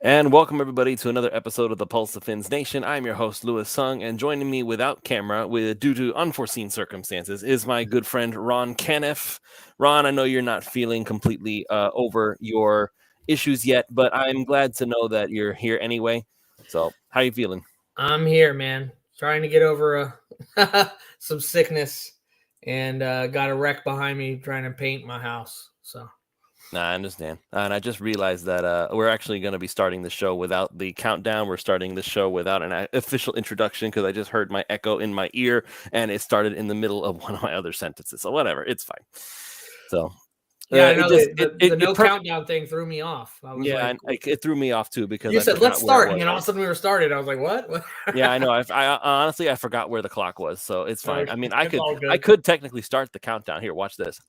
And welcome everybody to another episode of the Pulse of Fins Nation. I'm your host Louis Sung, and joining me without camera, due to unforeseen circumstances, is my good friend Ron Caniff. Ron, I know you're not feeling completely over your issues yet, but I'm glad to know that you're here anyway. So, how are you feeling? I'm here, man. Trying to get over some sickness, and got a wreck behind me trying to paint my house. So. Nah, I understand. And I just realized that we're actually going to be starting the show without the countdown. We're starting the show without an official introduction because I just heard my echo in my ear and it started in the middle of one of my other sentences. So whatever, it's fine. So yeah, I know the no countdown thing threw me off. I was it threw me off too because you said let's start, and all of a sudden we were started. I was like, what? Yeah, I know. I honestly I forgot where the clock was, so it's fine. I mean, I I could technically start the countdown. Here, watch this.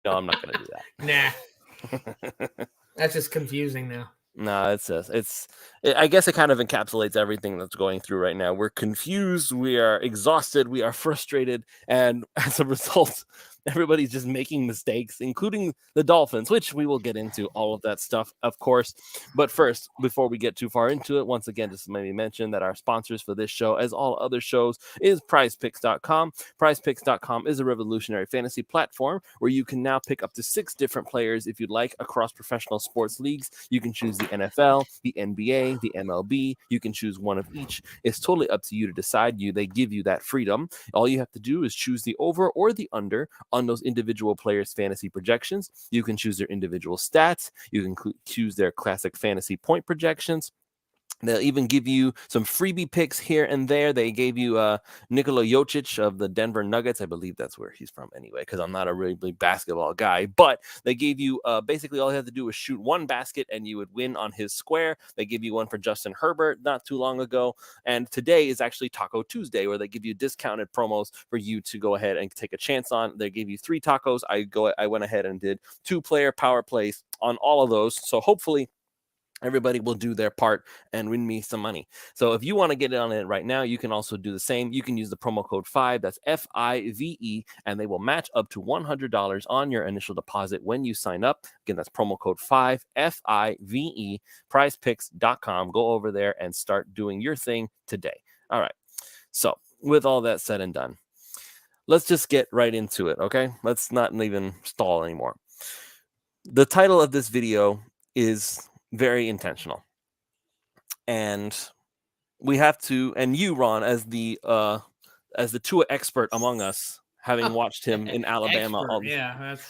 No, I'm not going to do that. Nah. That's just confusing now. No, I guess it kind of encapsulates everything that's going through right now. We're confused, we are exhausted, we are frustrated, and as a result, everybody's just making mistakes, including the Dolphins, which we will get into all of that stuff, of course. But first, before we get too far into it, once again, just let me mention that our sponsors for this show, as all other shows, is PrizePicks.com. PrizePicks.com is a revolutionary fantasy platform where you can now pick up to 6 different players if you'd like across professional sports leagues. You can choose the NFL, the NBA, the MLB. You can choose one of each. It's totally up to you to decide. They give you that freedom. All you have to do is choose the over or the under on those individual players' fantasy projections. You can choose their individual stats. You can choose their classic fantasy point projections. They'll even give you some freebie picks here and there. They gave you Nikola Jokic of the Denver Nuggets. I believe that's where he's from anyway, because I'm not a really big basketball guy. But they gave you basically all you have to do is shoot one basket and you would win on his square. They give you one for Justin Herbert not too long ago. And today is actually Taco Tuesday, where they give you discounted promos for you to go ahead and take a chance on. They gave you 3 tacos. I went ahead and did 2-player power plays on all of those. So hopefully everybody will do their part and win me some money. So if you want to get in on it right now, you can also do the same. You can use the promo code 5, that's FIVE, and they will match up to $100 on your initial deposit when you sign up. Again, that's promo code 5, FIVE, prizepicks.com. Go over there and start doing your thing today. All right. So with all that said and done, let's just get right into it, okay? Let's not even stall anymore. The title of this video is very intentional, and we have to, and you, Ron, as the Tua expert among us, having watched him in Alabama.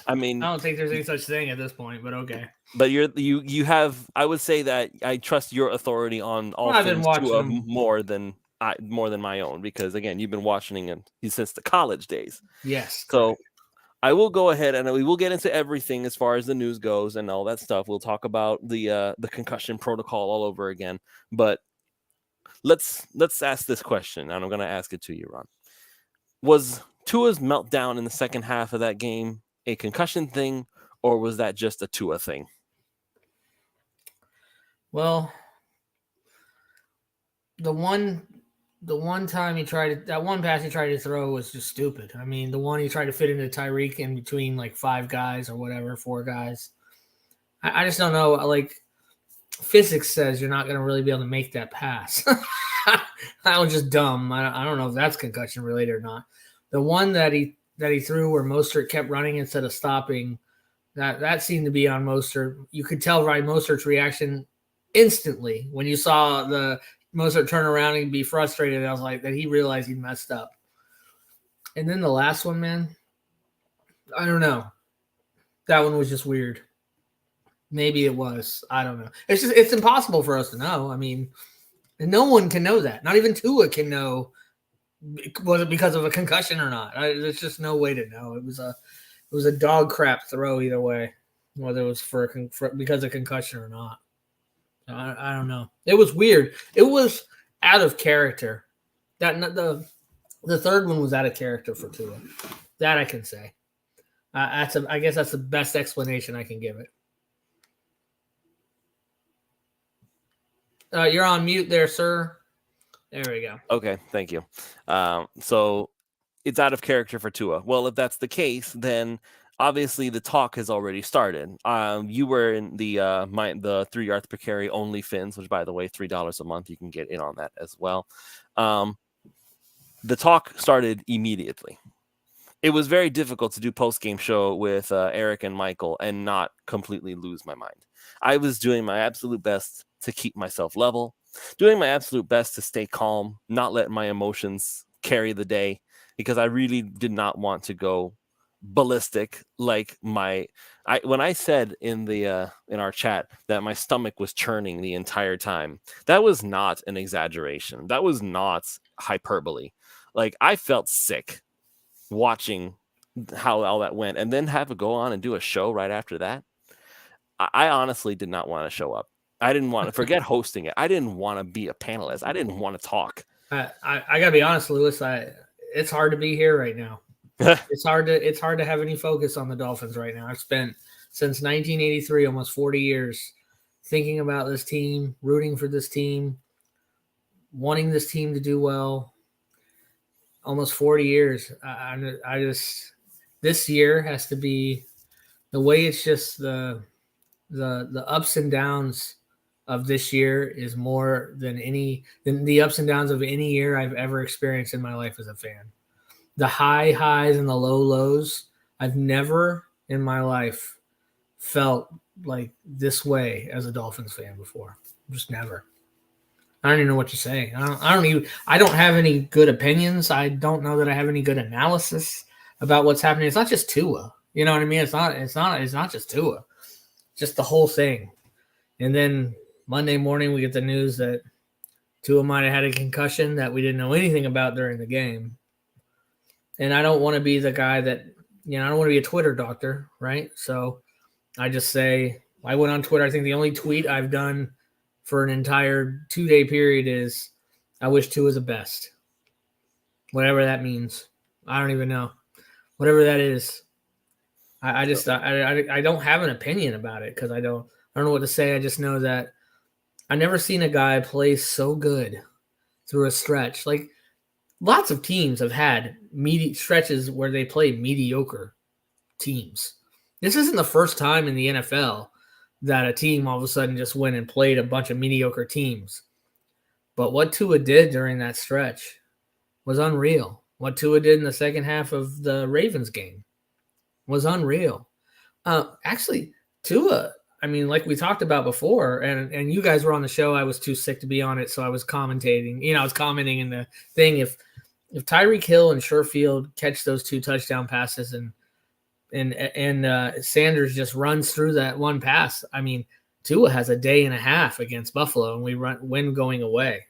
I don't think there's any such thing at this point, but okay. But you have, I would say that I trust your authority on all things Tua more than my own, because again, you've been watching him since the college days. Yes. So correct. I will go ahead and we will get into everything as far as the news goes and all that stuff. We'll talk about the concussion protocol all over again. But let's ask this question, and I'm going to ask it to you, Ron. Was Tua's meltdown in the second half of that game a concussion thing, or was that just a Tua thing? Well, the one time that one pass he tried to throw was just stupid. I mean, the one he tried to fit into Tyreek in between like 5 guys or whatever, 4 guys. I just don't know. Like, physics says you're not going to really be able to make that pass. That was just dumb. I don't know if that's concussion related or not. The one that he threw where Mostert kept running instead of stopping, that seemed to be on Mostert. You could tell by Mostert's reaction instantly when you saw the Mostert turn around and be frustrated. I was like, that he realized he messed up. And then the last one, man, I don't know. That one was just weird. Maybe it was. I don't know. It's impossible for us to know. I mean, no one can know that. Not even Tua can know, was it because of a concussion or not. There's just no way to know. It was a dog crap throw either way, whether it was because of concussion or not. I don't know. It was weird. It was out of character. The third one was out of character for Tua. That I can say. I guess that's the best explanation I can give it. You're on mute there, sir. There we go. Okay, thank you. So it's out of character for Tua. Well, if that's the case, then obviously the talk has already started. You were in the the 3 yards per carry only fins, which by the way, $3 a month, you can get in on that as well. The talk started immediately. It was very difficult to do post-game show with Eric and Michael and not completely lose my mind. I was doing my absolute best to keep myself level, doing my absolute best to stay calm, not let my emotions carry the day, because I really did not want to go ballistic like when I said in our chat that my stomach was churning the entire time. That was not an exaggeration. That was not hyperbole. Like, I felt sick watching how all that went, and then have to go on and do a show right after that. I honestly did not want to show up. I didn't want to forget hosting it. I didn't want to be a panelist. I didn't want to talk. I gotta be honest, Lewis. It's hard to be here right now. It's hard to have any focus on the Dolphins right now. I've spent since 1983, almost 40 years, thinking about this team, rooting for this team, wanting this team to do well. Almost 40 years. I just, this year has to be the way it's just the ups and downs of this year is more than the ups and downs of any year I've ever experienced in my life as a fan. The high highs and the low lows, I've never in my life felt like this way as a Dolphins fan before. Just never. I don't even know what to say. I don't have any good opinions. I don't know that I have any good analysis about what's happening. It's not just Tua. You know what I mean? It's not just Tua. Just the whole thing. And then Monday morning we get the news that Tua might have had a concussion that we didn't know anything about during the game. And I don't want to be the guy that, I don't want to be a Twitter doctor, right? So I just say, I went on Twitter. I think the only tweet I've done for an entire 2-day period is, I wish Tua the best. Whatever that means. I don't even know. Whatever that is. I don't have an opinion about it because I don't know what to say. I just know that I've never seen a guy play so good through a stretch. Like, lots of teams have had stretches where they play mediocre teams. This isn't the first time in the NFL that a team all of a sudden just went and played a bunch of mediocre teams. But what Tua did during that stretch was unreal. What Tua did in the second half of the Ravens game was unreal. Actually, Tua, I mean, like we talked about before, and you guys were on the show. I was too sick to be on it, so I was commentating. I was commenting in the thing. If Tyreek Hill and Sherfield catch those 2 touchdown passes and Sanders just runs through that one pass, I mean, Tua has a day and a half against Buffalo, and we win going away.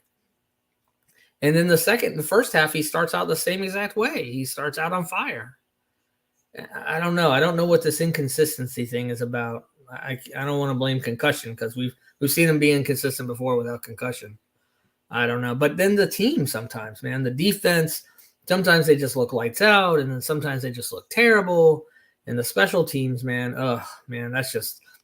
And then the first half, he starts out the same exact way. He starts out on fire. I don't know. I don't know what this inconsistency thing is about. I don't want to blame concussion because we've seen him be inconsistent before without concussion. I don't know. But then the team sometimes, man, the defense, sometimes they just look lights out, and then sometimes they just look terrible. And the special teams, man,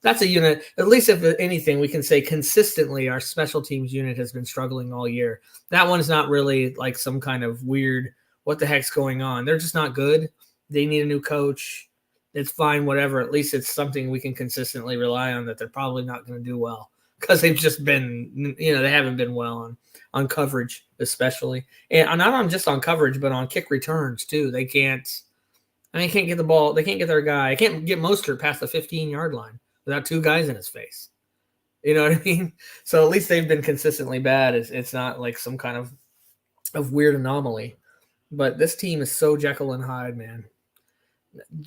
that's a unit. At least if anything, we can say consistently our special teams unit has been struggling all year. That one's not really like some kind of weird, what the heck's going on? They're just not good. They need a new coach. It's fine, whatever. At least it's something we can consistently rely on that they're probably not going to do well because they've just been, they haven't been well on coverage, especially. And not on just on coverage, but on kick returns too. They can't get the ball. They can't get their guy. I can't get Mostert past the 15-yard line without 2 guys in his face. You know what I mean? So at least they've been consistently bad. It's not like some kind of weird anomaly. But this team is so Jekyll and Hyde, man.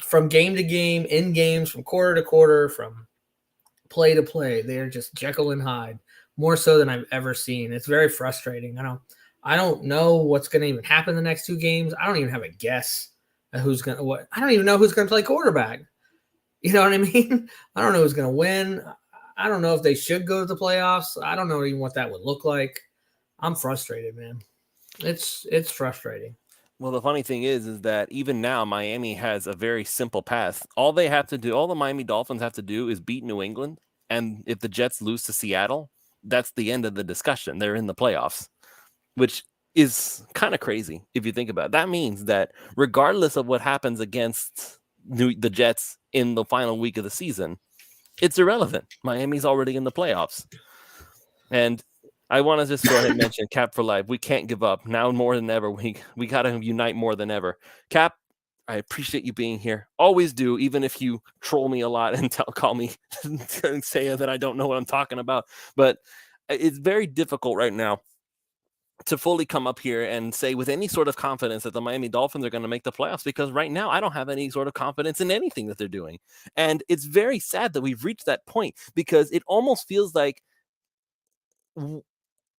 From game to game, in games, from quarter to quarter, from play to play, they're just Jekyll and Hyde, more so than I've ever seen. It's very frustrating. I don't know what's going to even happen the next 2 games. I don't even have a guess at who's going to what. I don't even know who's going to play quarterback. You know what I mean? I don't know who's going to win. I don't know if they should go to the playoffs. I don't know even what that would look like. I'm frustrated, man. It's frustrating. Well, the funny thing is that even now Miami has a very simple path. All the Miami Dolphins have to do is beat New England, and if the Jets lose to Seattle, that's the end of the discussion. They're in the playoffs, which is kind of crazy if you think about it. That means that regardless of what happens against the Jets in the final week of the season, it's irrelevant. Miami's already in the playoffs. And I want to just go ahead and mention Cap for life. We can't give up now more than ever. We got to unite more than ever. Cap, I appreciate you being here. Always do, even if you troll me a lot and call me and say that I don't know what I'm talking about. But it's very difficult right now to fully come up here and say with any sort of confidence that the Miami Dolphins are going to make the playoffs, because right now I don't have any sort of confidence in anything that they're doing. And it's very sad that we've reached that point, because it almost feels like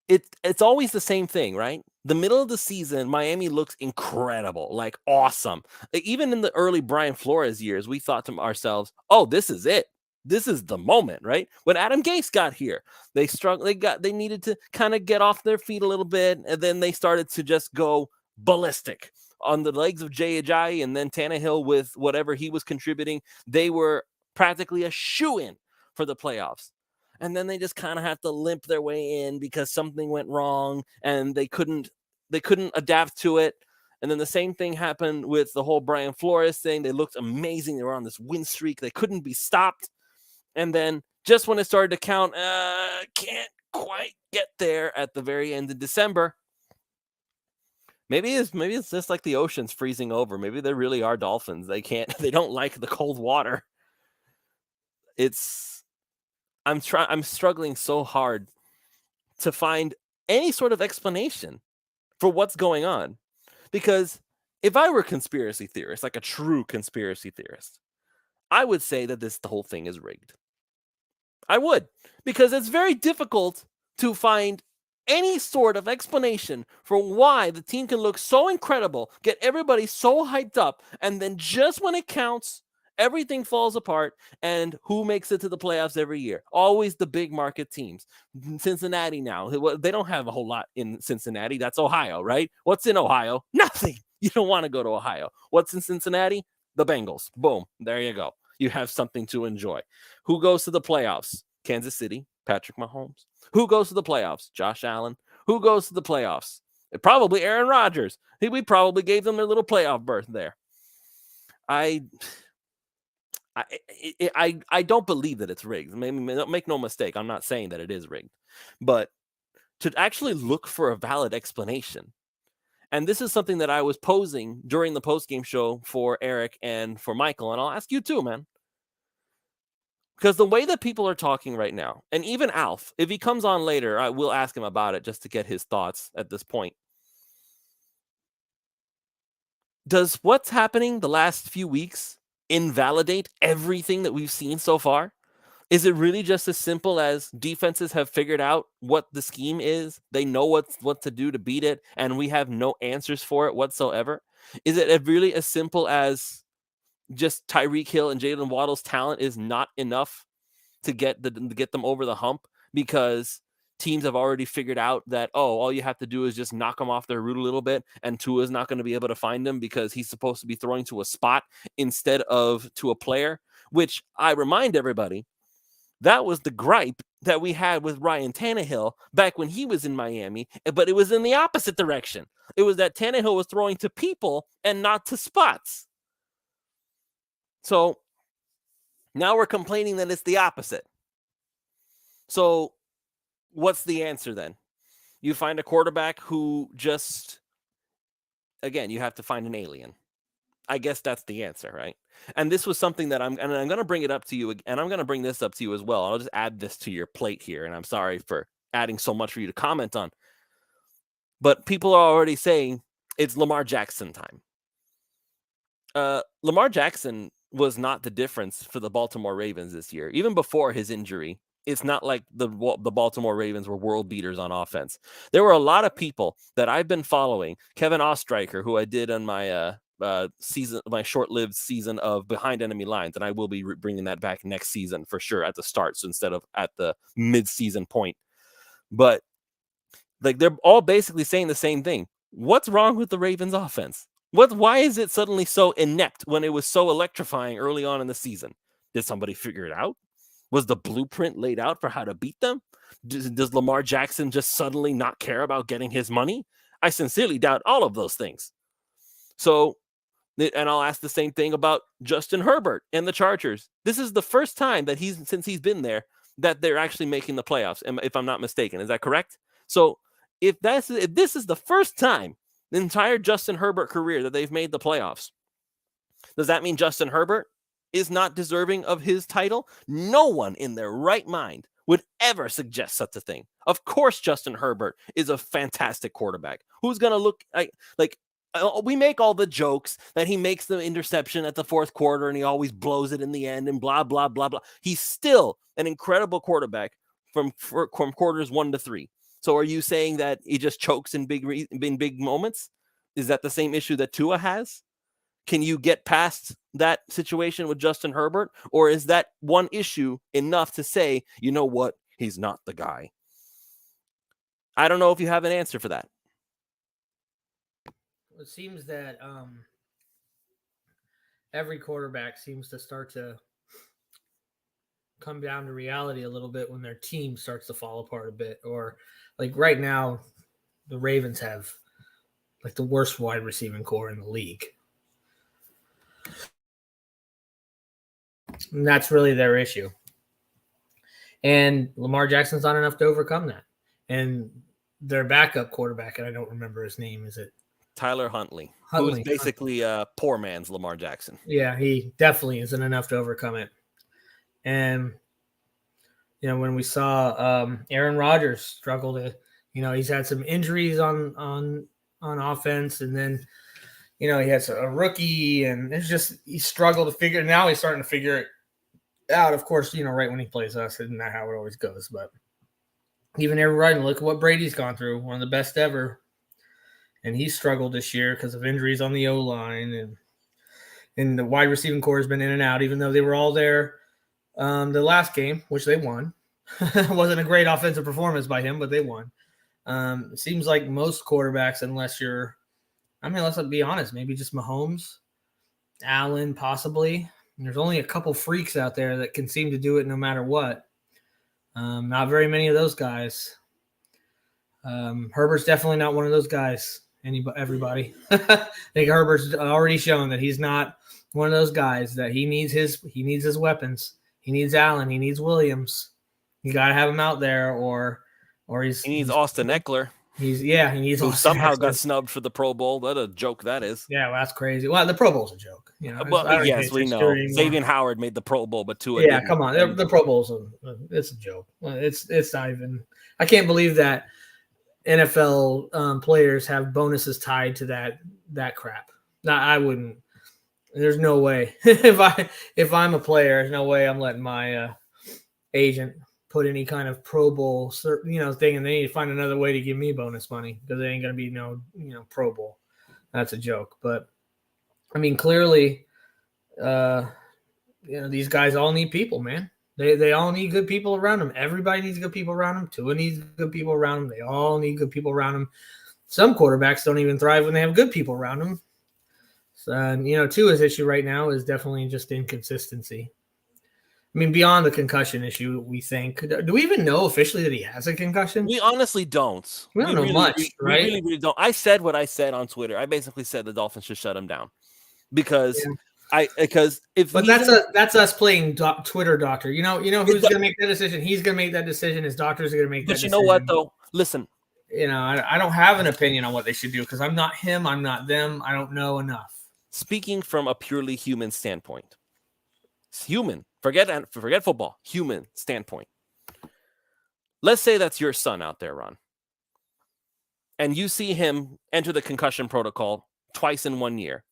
it's always the same thing, right? The middle of the season, Miami looks incredible, like awesome. Even in the early Brian Flores years, we thought to ourselves, "Oh, this is it. This is the moment," right? When Adam Gase got here, they struggled. They needed to kind of get off their feet a little bit, and then they started to just go ballistic on the legs of Jay Ajayi, and then Tannehill with whatever he was contributing. They were practically a shoo-in for the playoffs. And then they just kind of have to limp their way in because something went wrong and they couldn't adapt to it. And then the same thing happened with the whole Brian Flores thing. They looked amazing. They were on this win streak. They couldn't be stopped. And then just when it started to count, can't quite get there at the very end of December. Maybe it's just like the ocean's freezing over. Maybe there really are dolphins. They don't like the cold water. I'm struggling so hard to find any sort of explanation for what's going on. Because if I were a conspiracy theorist, like a true conspiracy theorist, I would say that the whole thing is rigged. I would, because it's very difficult to find any sort of explanation for why the team can look so incredible, get everybody so hyped up, and then just when it counts, everything falls apart. And who makes it to the playoffs every year? Always the big market teams. Cincinnati now. They don't have a whole lot in Cincinnati. That's Ohio, right? What's in Ohio? Nothing. You don't want to go to Ohio. What's in Cincinnati? The Bengals. Boom. There you go. You have something to enjoy. Who goes to the playoffs? Kansas City, Patrick Mahomes. Who goes to the playoffs? Josh Allen. Who goes to the playoffs? Probably Aaron Rodgers. We probably gave them their little playoff berth there. I don't believe that it's rigged. Make no mistake. I'm not saying that it is rigged, but to actually look for a valid explanation. And this is something that I was posing during the postgame show for Eric and for Michael, and I'll ask you too, man. Because the way that people are talking right now, and even Alf, if he comes on later, I will ask him about it just to get his thoughts at this point. Does what's happening the last few weeks invalidate everything that we've seen so far? Is it really just as simple as defenses have figured out what the scheme is? They know what to do to beat it, and we have no answers for it whatsoever? Is it really as simple as just Tyreek Hill and Jalen Waddle's talent is not enough to get them over the hump, because teams have already figured out that, all you have to do is just knock them off their route a little bit, and Tua is not going to be able to find them because he's supposed to be throwing to a spot instead of to a player, which I remind everybody, that was the gripe that we had with Ryan Tannehill back when he was in Miami, but it was in the opposite direction. It was that Tannehill was throwing to people and not to spots. So now we're complaining that it's the opposite. So what's the answer then? You find a quarterback who just, again, you have to find an alien. I guess that's the answer, right? And this was something that I'm going to bring it up to you, and I'm going to bring this up to you as well. I'll just add this to your plate here, and I'm sorry for adding so much for you to comment on. But people are already saying it's Lamar Jackson time. Lamar Jackson was not the difference for the Baltimore Ravens this year. Even before his injury, it's not like the Baltimore Ravens were world beaters on offense. There were a lot of people that I've been following. Kevin Ostreicher, who I did on my season, my short-lived season of Behind Enemy Lines, and I will be bringing that back next season for sure at the start, so instead of at the mid-season point. But like, they're all basically saying the same thing. What's wrong with the Ravens offense? Why is it suddenly so inept when it was so electrifying early on in the season? Did somebody figure it out? Was the blueprint laid out for how to beat them? Does Lamar Jackson just suddenly not care about getting his money? I sincerely doubt all of those things. So And I'll ask the same thing about Justin Herbert and the Chargers. This is the first time that since he's been there that they're actually making the playoffs, if I'm not mistaken. Is that correct? So if this is the first time the entire Justin Herbert career that they've made the playoffs, does that mean Justin Herbert is not deserving of his title? No one in their right mind would ever suggest such a thing. Of course, Justin Herbert is a fantastic quarterback. Who's going to look like we make all the jokes that he makes the interception at the fourth quarter and he always blows it in the end and blah, blah, blah, blah. He's still an incredible quarterback from quarters 1 to 3. So are you saying that he just chokes in big moments? Is that the same issue that Tua has? Can you get past that situation with Justin Herbert? Or is that one issue enough to say, you know what, he's not the guy? I don't know if you have an answer for that. It seems that every quarterback seems to start to come down to reality a little bit when their team starts to fall apart a bit. Or like right now, the Ravens have like the worst wide receiving core in the league. And that's really their issue. And Lamar Jackson's not enough to overcome that. And their backup quarterback, and I don't remember his name, is it Tyler Huntley, who's basically a poor man's Lamar Jackson. Yeah, he definitely isn't enough to overcome it. And, you know, when we saw Aaron Rodgers struggle to, you know, he's had some injuries on offense, and then, you know, he has a rookie, and it's just he struggled to figure. Now he's starting to figure it out. Of course, you know, right when he plays us, isn't that how it always goes? But even everybody, look at what Brady's gone through, one of the best ever, and he struggled this year because of injuries on the O-line, and the wide receiving core has been in and out, even though they were all there the last game, which they won. It wasn't a great offensive performance by him, but they won. It seems like most quarterbacks, unless let's be honest, maybe just Mahomes, Allen, possibly. And there's only a couple freaks out there that can seem to do it no matter what. Not very many of those guys. Herbert's definitely not one of those guys. Everybody. I think Herbert's already shown that he's not one of those guys, that he needs his weapons. He needs Allen. He needs Williams. You got to have him out there, or he needs Austin Eckler. He needs who somehow got snubbed for the Pro Bowl. What a joke that is. Yeah, well, that's crazy. Well, the Pro Bowl's a joke. You know, well, yes, we know. Xavier Howard made the Pro Bowl, but Tua didn't. Come on. The Pro Bowl's it's a joke. It's not even – I can't believe that NFL players have bonuses tied to that crap. No, I wouldn't. There's no way. If I'm a player, there's no way I'm letting my agent put any kind of Pro Bowl, thing, and they need to find another way to give me bonus money because there ain't gonna be no, Pro Bowl. That's a joke. But I mean, clearly, these guys all need people, man. They all need good people around them. Everybody needs good people around them. Tua needs good people around them. They all need good people around them. Some quarterbacks don't even thrive when they have good people around them. So, Tua's issue right now is definitely just inconsistency. I mean, beyond the concussion issue, we think. Do we even know officially that he has a concussion? We honestly don't. We don't know much, right? We really don't. I said what I said on Twitter. I basically said the Dolphins should shut him down because that's us playing Twitter doctor. You know who's going to make that decision? He's going to make that decision. His doctors are going to make that decision. But you know what, though? Listen. I don't have an opinion on what they should do because I'm not him. I'm not them. I don't know enough. Speaking from a purely human standpoint, forget football, human standpoint. Let's say that's your son out there, Ron, and you see him enter the concussion protocol twice in 1 year.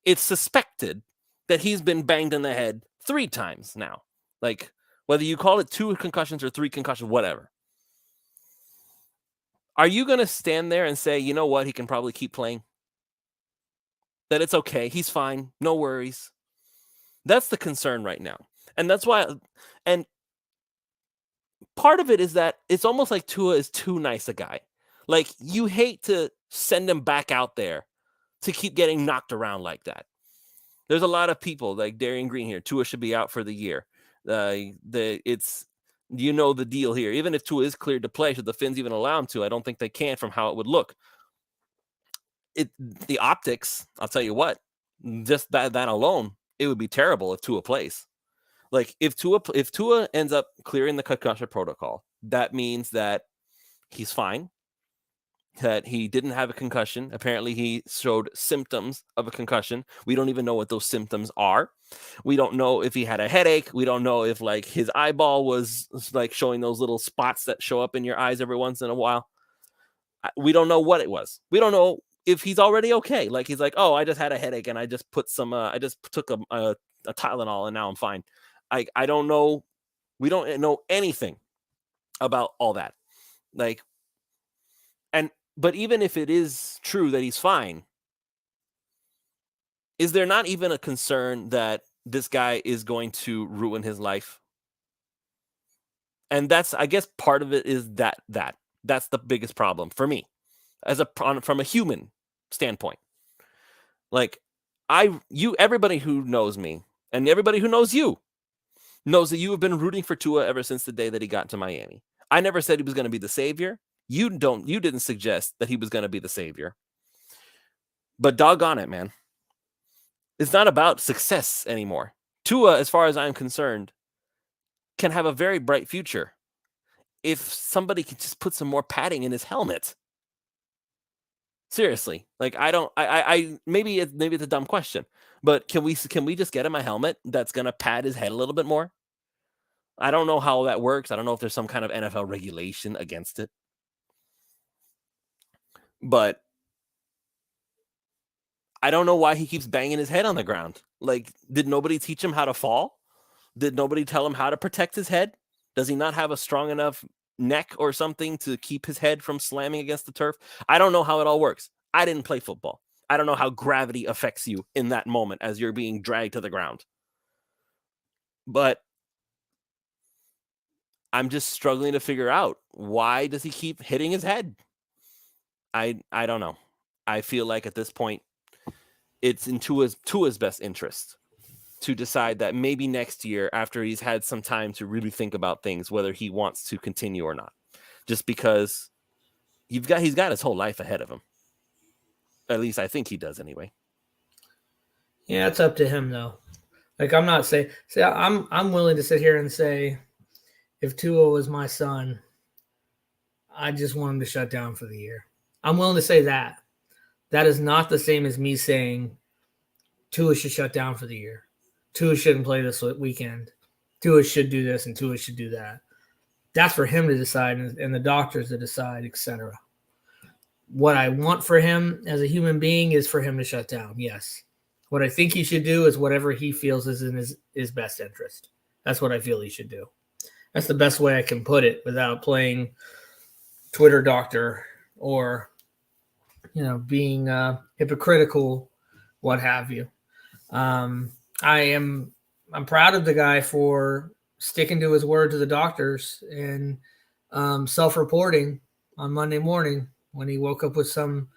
It's suspected that he's been banged in the head 3 times now. Like, whether you call it 2 concussions or 3 concussions, whatever. Are you going to stand there and say, you know what, he can probably keep playing? That it's okay, he's fine, no worries. That's the concern right now. And that's why, and part of it is that it's almost like Tua is too nice a guy. Like, you hate to send him back out there to keep getting knocked around like that. There's a lot of people like Darian Green here. Tua should be out for the year. It's the deal here. Even if Tua is cleared to play, should the Finns even allow him to? I don't think they can from how it would look. The optics, I'll tell you what, just that alone, it would be terrible if Tua plays. Like if Tua ends up clearing the concussion protocol, that means that he's fine, that he didn't have a concussion. Apparently, he showed symptoms of a concussion. We don't even know what those symptoms are. We don't know if he had a headache. We don't know if like his eyeball was like showing those little spots that show up in your eyes every once in a while. We don't know what it was. We don't know if he's already okay. Like he's like, oh, I just had a headache and I just put some, I just took a Tylenol and now I'm fine. I don't know. We don't know anything about all that. Like, but even if it is true that he's fine, is there not even a concern that this guy is going to ruin his life? And that's, I guess, part of it is that's the biggest problem for me from a human standpoint. Like everybody who knows me and everybody who knows you knows that you have been rooting for Tua ever since the day that he got to Miami. I never said he was going to be the savior. You didn't suggest that he was going to be the savior. But doggone it, man. It's not about success anymore. Tua, as far as I'm concerned, can have a very bright future if somebody could just put some more padding in his helmet. Seriously, like maybe it's a dumb question, but can we just get him a helmet that's gonna pad his head a little bit more? I don't know how that works. I don't know if there's some kind of NFL regulation against it, but I don't know why he keeps banging his head on the ground. Like, did nobody teach him how to fall? Did nobody tell him how to protect his head? Does he not have a strong enough neck or something to keep his head from slamming against the turf? I don't know how it all works. I didn't play football. I don't know how gravity affects you in that moment as you're being dragged to the ground. But I'm just struggling to figure out, why does he keep hitting his head? I don't know. I feel like at this point, it's in Tua's best interest to decide that maybe next year, after he's had some time to really think about things, whether he wants to continue or not. Just because he's got his whole life ahead of him. At least I think he does anyway. Yeah, it's up to him though. Like, I'm not saying, I'm willing to sit here and say, if Tua was my son, I just want him to shut down for the year. I'm willing to say that. That is not the same as me saying Tua should shut down for the year. Tua shouldn't play this weekend. Tua should do this and Tua should do that. That's for him to decide and the doctors to decide, etc. What I want for him as a human being is for him to shut down, yes. What I think he should do is whatever he feels is in his best interest. That's what I feel he should do. That's the best way I can put it without playing Twitter doctor or, being hypocritical, what have you. I'm proud of the guy for sticking to his word to the doctors and self-reporting on Monday morning when he woke up with some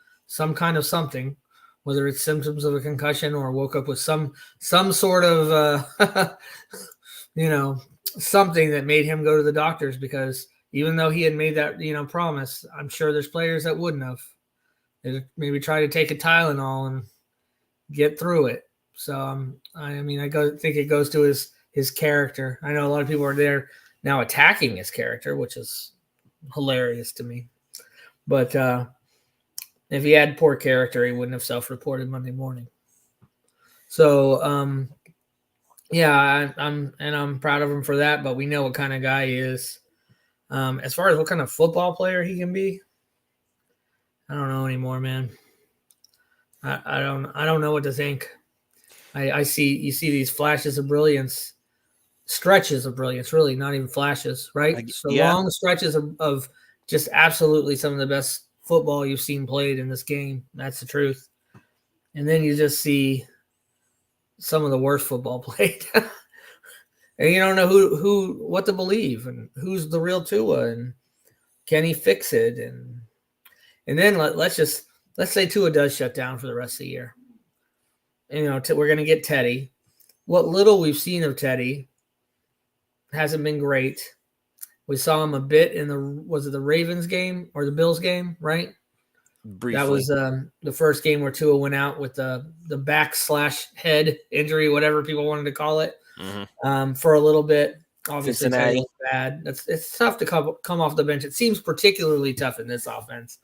kind of something, whether it's symptoms of a concussion or woke up with some sort of something that made him go to the doctors, because even though he had made that promise, I'm sure there's players that wouldn't have. They'd maybe try to take a Tylenol and get through it. So I think it goes to his character. I know a lot of people are there now attacking his character, which is hilarious to me. But if he had poor character, he wouldn't have self-reported Monday morning. So I'm proud of him for that. But we know what kind of guy he is. As far as what kind of football player he can be, I don't know anymore, man. I don't know what to think. You see these flashes of brilliance, stretches of brilliance, really, not even flashes, right? Long stretches of just absolutely some of the best football you've seen played in this game. That's the truth. And then you just see some of the worst football played. And you don't know what to believe and who's the real Tua and can he fix it? And then let's say Tua does shut down for the rest of the year. We're going to get Teddy. What little we've seen of Teddy hasn't been great. We saw him a bit in the Ravens game or the Bills game, right? That briefly. was the first game where Tua went out with the back/head injury, whatever people wanted to call it, for a little bit. Obviously, Teddy Cincinnati. looked bad. It's tough to come off the bench. It seems particularly tough in this offense,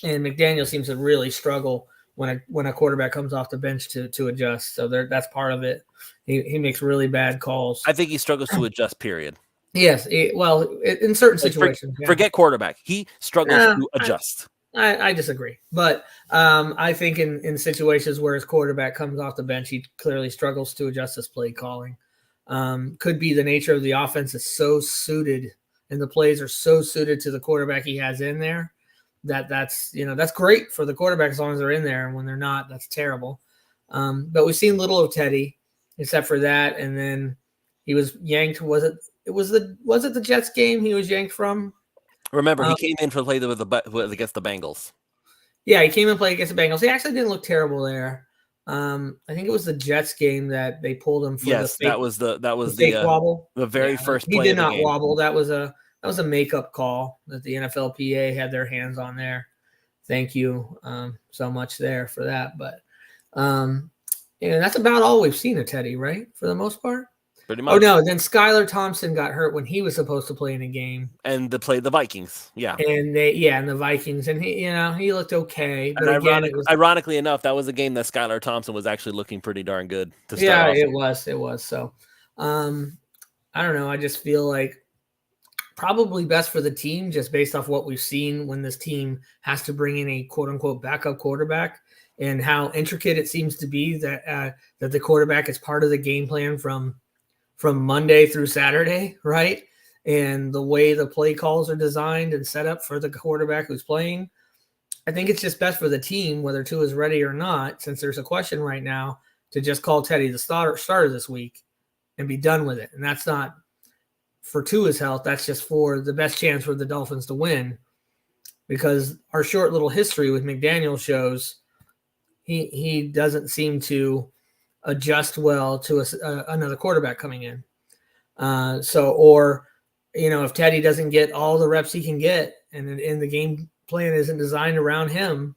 and McDaniel seems to really struggle when a quarterback comes off the bench to adjust. So that's part of it. He makes really bad calls. I think he struggles to adjust. Period. Yes, in certain situations, yeah. Forget quarterback. He struggles to adjust. I disagree, but I think in situations where his quarterback comes off the bench, he clearly struggles to adjust his play calling. Could be the nature of the offense is so suited, and the plays are so suited to the quarterback he has in there that's great for the quarterback as long as they're in there, and when they're not, that's terrible. But we've seen little of Teddy, except for that, and then he was yanked. Was it the Jets game he was yanked from? Remember, he came in to play against the Bengals. Yeah, he came and played against the Bengals. He actually didn't look terrible there. I think it was the Jets game that they pulled him for the fake. That was fake wobble. The very first he play. He of did the not game. wobble. That was a makeup call that the NFLPA had their hands on there. Thank you so much there for that. But that's about all we've seen of Teddy, right? For the most part. Pretty much. Oh no! Then Skylar Thompson got hurt when he was supposed to play in a game, and played the Vikings. Yeah, and the Vikings, and he looked okay. But and again, ironically enough, that was a game that Skylar Thompson was actually looking pretty darn good to start. Yeah, off. it was. So, I don't know. I just feel like probably best for the team, just based off what we've seen when this team has to bring in a quote unquote backup quarterback, and how intricate it seems to be that the quarterback is part of the game plan from Monday through Saturday, right? And the way the play calls are designed and set up for the quarterback who's playing. I think it's just best for the team, whether Tua is ready or not, since there's a question right now, to just call Teddy the starter this week and be done with it. And that's not for Tua's health. That's just for the best chance for the Dolphins to win, because our short little history with McDaniel shows he doesn't seem to adjust well to another quarterback coming in. If Teddy doesn't get all the reps he can get, and the game plan isn't designed around him,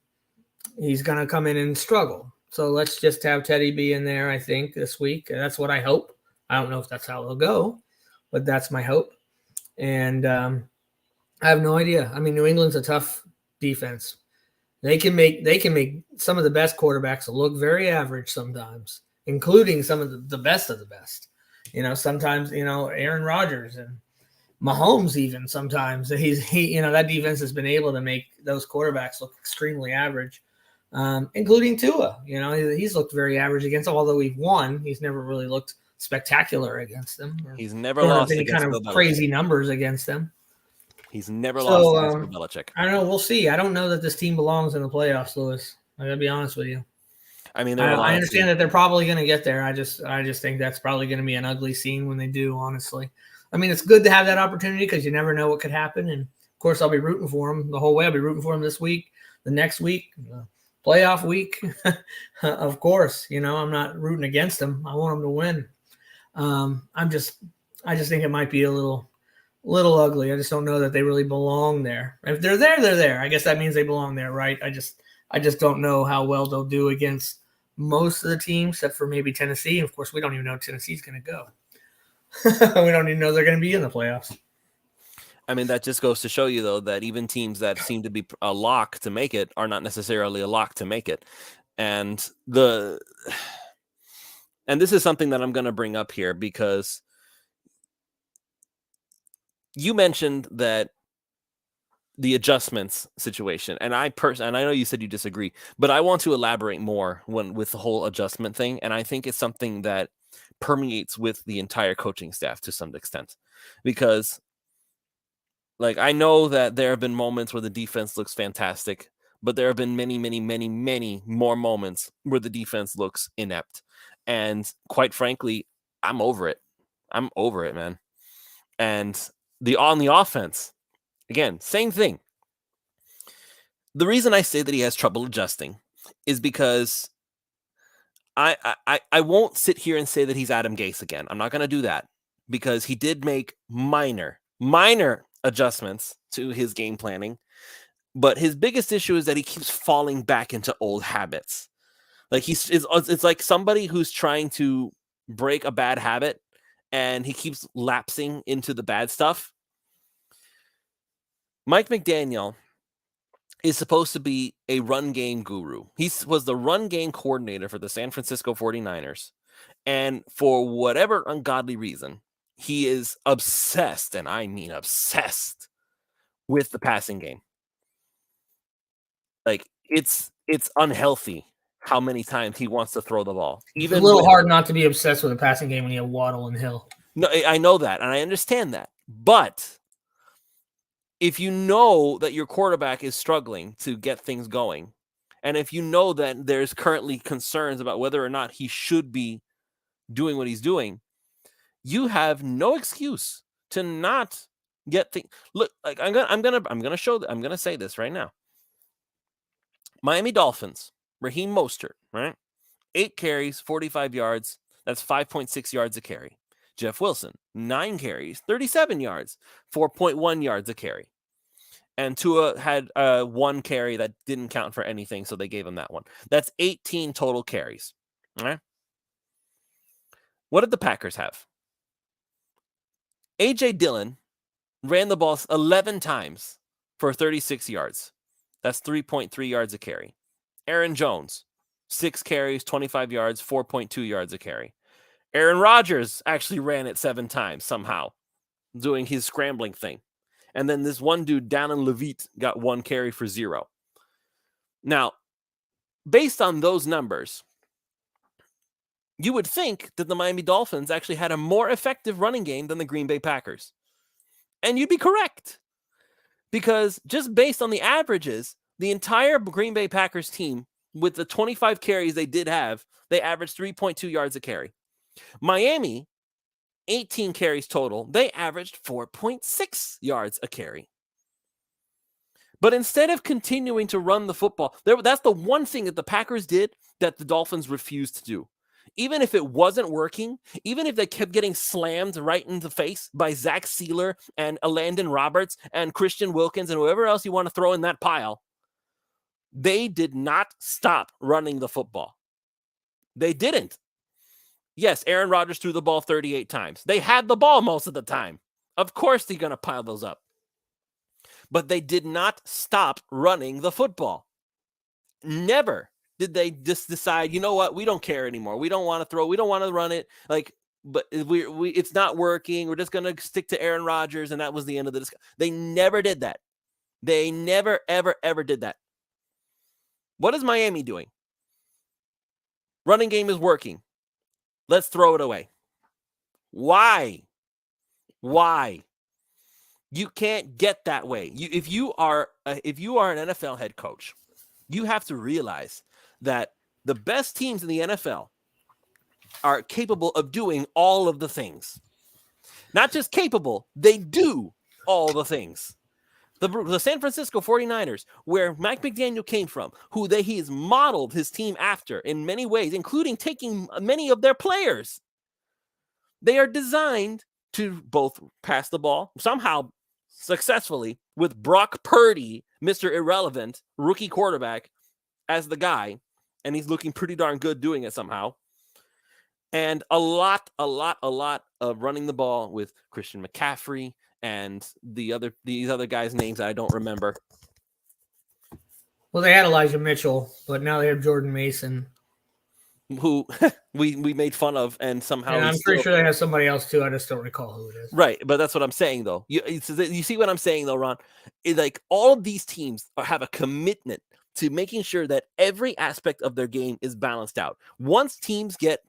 he's going to come in and struggle. So let's just have Teddy be in there, I think, this week. That's what I hope. I don't know if that's how it'll go, but that's my hope. And I have no idea. I mean, New England's a tough defense. They can make some of the best quarterbacks look very average sometimes, including some of the best of the best. Sometimes, Aaron Rodgers and Mahomes even sometimes that defense has been able to make those quarterbacks look extremely average, including Tua. He's looked very average against them, although we've won. He's never really looked spectacular against them. He's never lost any kind of crazy numbers against them. He's never lost against Bill Belichick. I don't know. We'll see. I don't know that this team belongs in the playoffs, Lewis. I gotta be honest with you. I mean, I understand that they're probably going to get there. I just think that's probably going to be an ugly scene when they do, honestly. I mean, it's good to have that opportunity because you never know what could happen. And, of course, I'll be rooting for them the whole way. I'll be rooting for them this week, the next week, playoff week. Of course, I'm not rooting against them. I want them to win. I just think it might be a little ugly. I just don't know that they really belong there. If they're there, they're there. I guess that means they belong there, right? I just don't know how well they'll do against most of the teams, except for maybe Tennessee. And of course, we don't even know Tennessee's going to go. We don't even know they're going to be in the playoffs. I mean, that just goes to show you, though, that even teams that seem to be a lock to make it are not necessarily a lock to make it. And this is something that I'm going to bring up here, because you mentioned that the adjustments situation, and I know you said you disagree, but I want to elaborate more with the whole adjustment thing. And I think it's something that permeates with the entire coaching staff to some extent, because I know that there have been moments where the defense looks fantastic, but there have been many, many, many, many more moments where the defense looks inept. And quite frankly, I'm over it. I'm over it, man. And on the offense, again, same thing. The reason I say that he has trouble adjusting is because I won't sit here and say that he's Adam Gase again. I'm not going to do that, because he did make minor adjustments to his game planning. But his biggest issue is that he keeps falling back into old habits. Like it's like somebody who's trying to break a bad habit and he keeps lapsing into the bad stuff. Mike McDaniel is supposed to be a run game guru. He was the run game coordinator for the San Francisco 49ers. And for whatever ungodly reason, he is obsessed, and I mean obsessed, with the passing game. Like it's unhealthy how many times he wants to throw the ball. Even it's a little hard not to be obsessed with a passing game when you have Waddle and Hill. No, I know that, and I understand that. But if you know that your quarterback is struggling to get things going, and if you know that there's currently concerns about whether or not he should be doing what he's doing, you have no excuse to not get things. Look, like I'm gonna say this right now. Miami Dolphins, Raheem Mostert, right? 8 carries, 45 yards. That's 5.6 yards a carry. Jeff Wilson, 9 carries, 37 yards, 4.1 yards a carry. And Tua had 1 carry that didn't count for anything, so they gave him that one. That's 18 total carries. All right. What did the Packers have? A.J. Dillon ran the ball 11 times for 36 yards. That's 3.3 yards a carry. Aaron Jones, 6 carries, 25 yards, 4.2 yards a carry. Aaron Rodgers actually ran it 7 times somehow, doing his scrambling thing. And then this one dude, Dallin Levitt, got 1 carry for 0. Now, based on those numbers, you would think that the Miami Dolphins actually had a more effective running game than the Green Bay Packers. And you'd be correct. Because just based on the averages, the entire Green Bay Packers team, with the 25 carries they did have, they averaged 3.2 yards a carry. Miami, 18 carries total, they averaged 4.6 yards a carry. But instead of continuing to run the football, that's the one thing that the Packers did that the Dolphins refused to do. Even if it wasn't working, even if they kept getting slammed right in the face by Zach Sealer and Landon Roberts and Christian Wilkins and whoever else you want to throw in that pile, they did not stop running the football. They didn't. Yes, Aaron Rodgers threw the ball 38 times. They had the ball most of the time. Of course they're going to pile those up. But they did not stop running the football. Never did they just decide, you know what, we don't care anymore. We don't want to throw. We don't want to run it. Like, but it's not working. We're just going to stick to Aaron Rodgers, and that was the end of the discussion. They never did that. They never, ever, ever did that. What is Miami doing? Running game is working. Let's throw it away. Why? You can't get that way. If you are an NFL head coach, you have to realize that the best teams in the NFL are capable of doing all of the things. Not just capable, they do all the things. The San Francisco 49ers, where Mike McDaniel came from, he has modeled his team after in many ways, including taking many of their players. They are designed to both pass the ball somehow successfully with Brock Purdy, Mr. Irrelevant, rookie quarterback, as the guy, and he's looking pretty darn good doing it somehow. And a lot of running the ball with Christian McCaffrey and these other guys' names I don't remember. Well, they had Elijah Mitchell, but now they have Jordan Mason, who we made fun of, and somehow I'm pretty sure they have somebody else too. I just don't recall who it is. Right, but that's what I'm saying, though. You see what I'm saying, though, Ron? Like all of these teams have a commitment to making sure that every aspect of their game is balanced out. Once teams get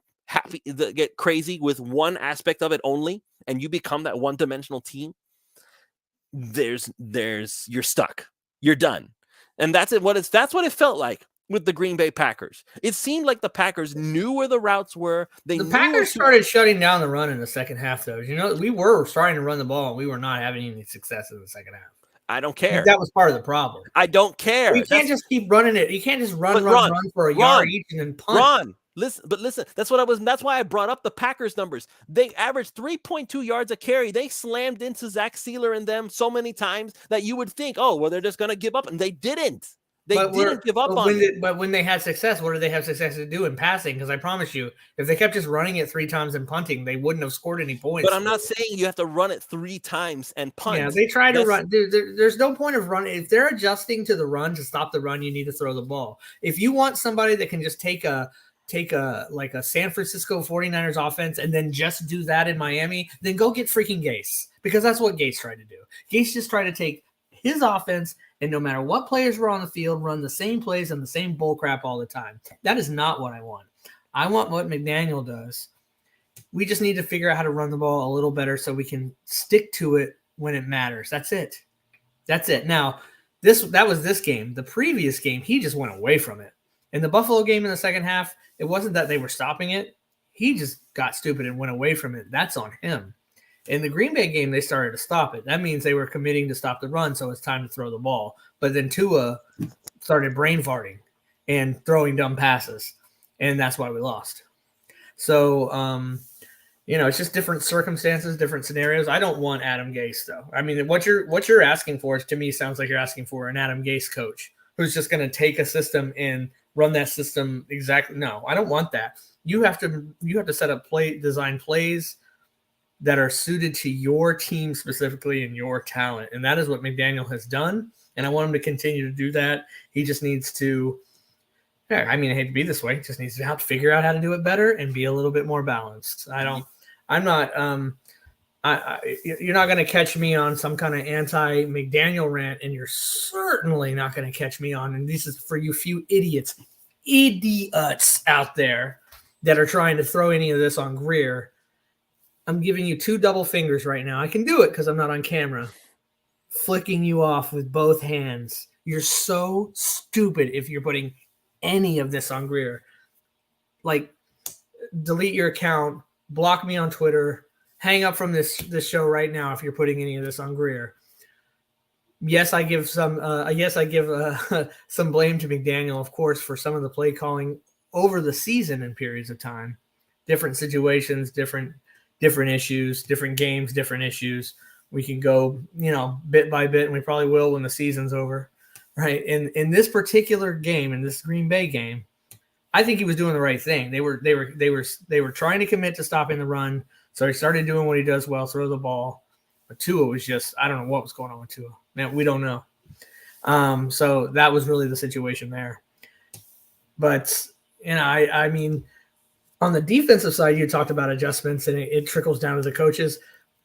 crazy with one aspect of it only, and you become that one-dimensional team, you're stuck. You're done. And that's it. That's what it felt like with the Green Bay Packers. It seemed like the Packers knew where the routes were. The Packers started shutting down the run in the second half, though. You know, we were starting to run the ball, and we were not having any success in the second half. I don't care. That was part of the problem. I don't care. You can't just keep running it. You can't just run for a yard each and then punt. Listen, that's why I brought up the Packers numbers. They averaged 3.2 yards a carry. They slammed into Zach Sealer and them so many times that you would think, oh, well, they're just going to give up. And they didn't. They didn't give up on it. But when they had success, what did they have success to do in passing? Because I promise you, if they kept just running it 3 times and punting, they wouldn't have scored any points. But I'm not saying you have to run it 3 times and punt. Yeah, they try to run. Dude, there's no point of running. If they're adjusting to the run to stop the run, you need to throw the ball. If you want somebody that can just take a San Francisco 49ers offense and then just do that in Miami, then go get freaking Gase, because that's what Gase tried to do. Gase just tried to take his offense and no matter what players were on the field, run the same plays and the same bull crap all the time. That is not what I want. I want what McDaniel does. We just need to figure out how to run the ball a little better so we can stick to it when it matters. That's it. Now, that was this game. The previous game, he just went away from it. In the Buffalo game in the second half, it wasn't that they were stopping it. He just got stupid and went away from it. That's on him. In the Green Bay game, they started to stop it. That means they were committing to stop the run, so it's time to throw the ball. But then Tua started brain farting and throwing dumb passes, and that's why we lost. So, it's just different circumstances, different scenarios. I don't want Adam Gase, though. I mean, what you're asking for, to me, sounds like you're asking for an Adam Gase coach who's just going to take a system and run that system exactly. No, I don't want that. You have to set up design plays that are suited to your team specifically and your talent. And that is what McDaniel has done. And I want him to continue to do that. He just needs to, I hate to be this way, just needs to figure out how to do it better and be a little bit more balanced. You're not going to catch me on some kind of anti-McDaniel rant, and you're certainly not going to catch me on, and this is for you few idiots out there that are trying to throw any of this on Greer. I'm giving you 2 double fingers right now. I can do it because I'm not on camera. Flicking you off with both hands. You're so stupid if you're putting any of this on Greer. Like, delete your account, block me on Twitter, hang up from this show right now if you're putting any of this on Greer. Yes, I give some blame to McDaniel, of course, for some of the play calling over the season in periods of time. Different situations, different issues, different games, different issues. We can go, bit by bit, and we probably will when the season's over, right? In this particular game, in this Green Bay game, I think he was doing the right thing. They were trying to commit to stopping the run, so he started doing what he does well, throw the ball. But Tua was just, I don't know what was going on with Tua. Man, we don't know. So that was really the situation there. But on the defensive side, you talked about adjustments, and it trickles down to the coaches.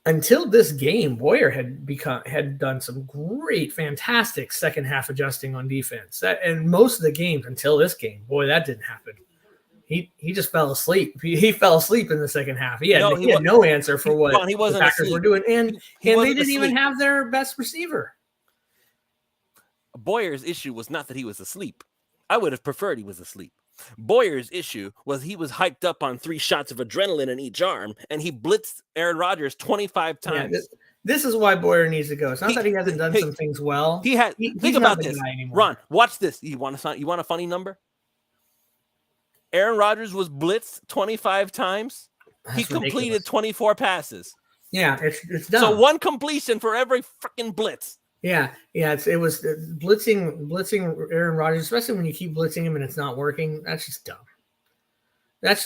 Until this game, Boyer had done some great, fantastic second half adjusting on defense. And most of the games until this game, that didn't happen. He just fell asleep. He fell asleep in the second half. He had no answer for what the Packers were doing, and they didn't even have their best receiver. Boyer's issue was not that he was asleep. I would have preferred he was asleep. Boyer's issue was he was hyped up on 3 shots of adrenaline in each arm, and he blitzed Aaron Rodgers 25 times. Yeah, this is why Boyer needs to go. It's not that he hasn't done some things well. Think about this. Ron, watch this. You want a funny number? Aaron Rodgers was blitzed 25 times. He completed 24 passes. Yeah, it's done. So 1 completion for every freaking blitz. Yeah. It was blitzing Aaron Rodgers, especially when you keep blitzing him and it's not working. That's just dumb. Man.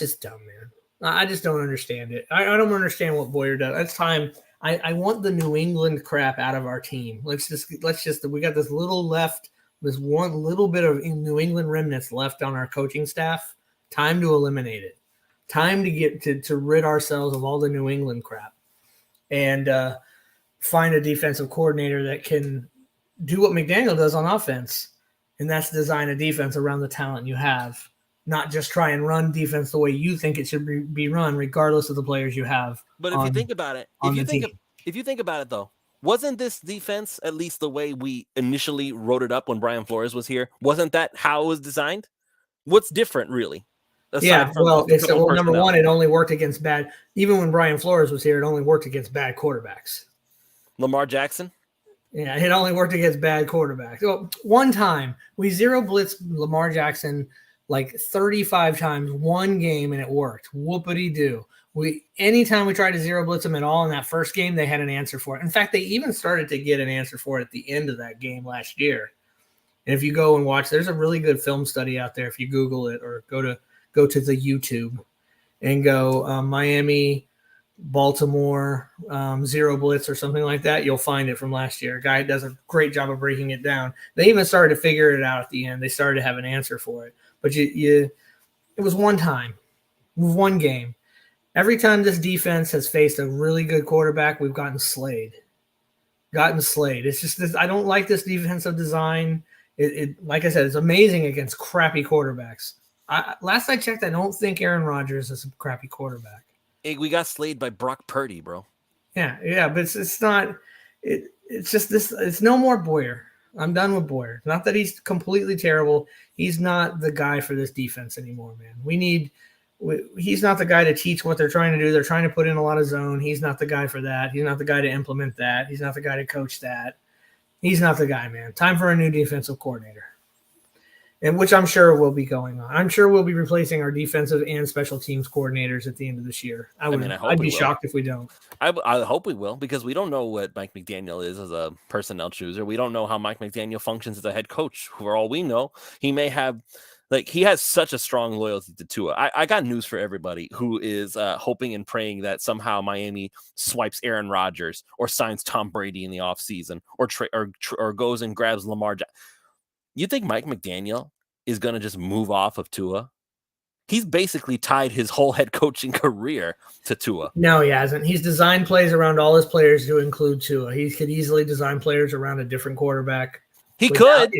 I just don't understand it. I don't understand what Boyer does. It's time. I want the New England crap out of our team. Let's just we got this little left, this one little bit of New England remnants left on our coaching staff. Time to eliminate it. Time to get to rid ourselves of all the New England crap. And find a defensive coordinator that can do what McDaniel does on offense, and that's design a defense around the talent you have, not just try and run defense the way you think it should be run, regardless of the players you have. But if you think about it, if you think about it, though, wasn't this defense, at least the way we initially wrote it up when Brian Flores was here, wasn't that how it was designed? What's different, really? Number one, it only worked against bad. Even when Brian Flores was here, it only worked against bad quarterbacks. Lamar Jackson? Yeah, it only worked against bad quarterbacks. Well, one time, we zero blitzed Lamar Jackson like 35 times one game, and it worked. Whoopity-doo. Anytime we tried to zero blitz them at all in that first game, they had an answer for it. In fact, they even started to get an answer for it at the end of that game last year. And if you go and watch, there's a really good film study out there. If you Google it or go to the YouTube and go Miami, Baltimore, zero blitz or something like that, you'll find it from last year. A guy does a great job of breaking it down. They even started to figure it out at the end. They started to have an answer for it. But it was one time, one game. Every time this defense has faced a really good quarterback, we've gotten slayed. It's just this, I don't like this defensive design. Like I said, it's amazing against crappy quarterbacks. Last I checked, I don't think Aaron Rodgers is a crappy quarterback. Hey, we got slayed by Brock Purdy, bro. Yeah, but it's not. It's just this. It's no more Boyer. I'm done with Boyer. Not that he's completely terrible. He's not the guy for this defense anymore, man. He's not the guy to teach what they're trying to do. They're trying to put in a lot of zone. He's not the guy for that. He's not the guy to implement that. He's not the guy to coach that. He's not the guy, man. Time for a new defensive coordinator, and which I'm sure will be going on. I'm sure we'll be replacing our defensive and special teams coordinators at the end of this year. I'd be shocked if we don't. I hope we will, because we don't know what Mike McDaniel is as a personnel chooser. We don't know how Mike McDaniel functions as a head coach. For all we know, he may have, he has such a strong loyalty to Tua. I got news for everybody who is hoping and praying that somehow Miami swipes Aaron Rodgers or signs Tom Brady in the offseason or goes and grabs Lamar. You think Mike McDaniel is going to just move off of Tua? He's basically tied his whole head coaching career to Tua. No, he hasn't. He's designed plays around all his players to include Tua. He could easily design players around a different quarterback. He could,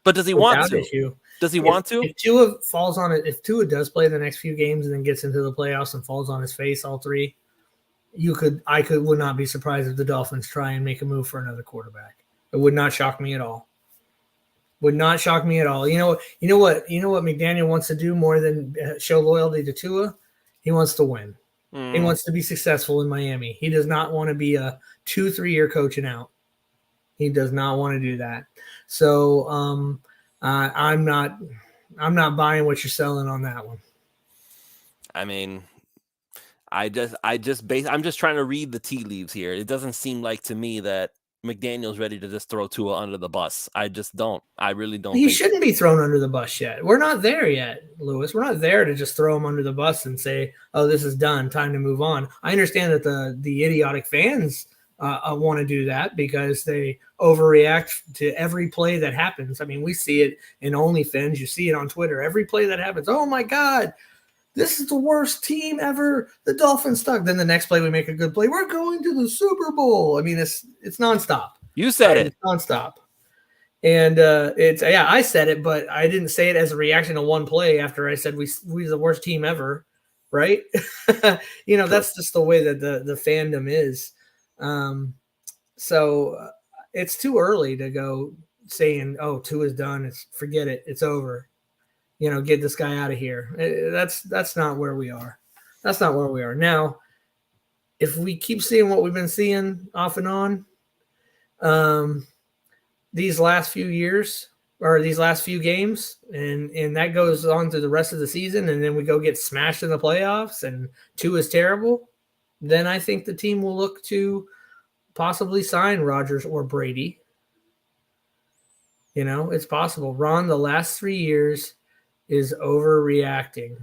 but does he want to? Does he want to? If Tua falls on it, if Tua does play the next few games and then gets into the playoffs and falls on his face all three, I would not be surprised if the Dolphins try and make a move for another quarterback. It would not shock me at all. Would not shock me at all. You know what McDaniel wants to do more than show loyalty to Tua? He wants to win. He wants to be successful in Miami. He does not want to be a 2-3 year coaching out. He does not want to do that. So I'm not buying what you're selling on that one. I mean, I'm just trying to read the tea leaves here. It doesn't seem like to me that McDaniel's ready to just throw Tua under the bus. I just don't. I really don't. He shouldn't be thrown under the bus yet. We're not there yet, Lewis. We're not there to just throw him under the bus and say, "Oh, this is done. Time to move on." I understand that the idiotic fans want to do that because they overreact to every play that happens. I mean, we see it in OnlyFans. You see it on Twitter. Every play that happens. Oh my God, this is the worst team ever. The Dolphins suck. Then the next play we make a good play. We're going to the Super Bowl. I mean, it's nonstop. You said it. It's nonstop. And I said it, but I didn't say it as a reaction to one play after I said we're the worst team ever, right? That's just the way that the fandom is. So it's too early to go saying, "Oh, Tua's done. Forget it. It's over. Get this guy out of here." That's not where we are. That's not where we are now. If we keep seeing what we've been seeing off and on, these last few years or these last few games, and that goes on through the rest of the season, and then we go get smashed in the playoffs, and Tua is terrible, then I think the team will look to possibly sign Rodgers or Brady. It's possible. Ron, the last 3 years is overreacting.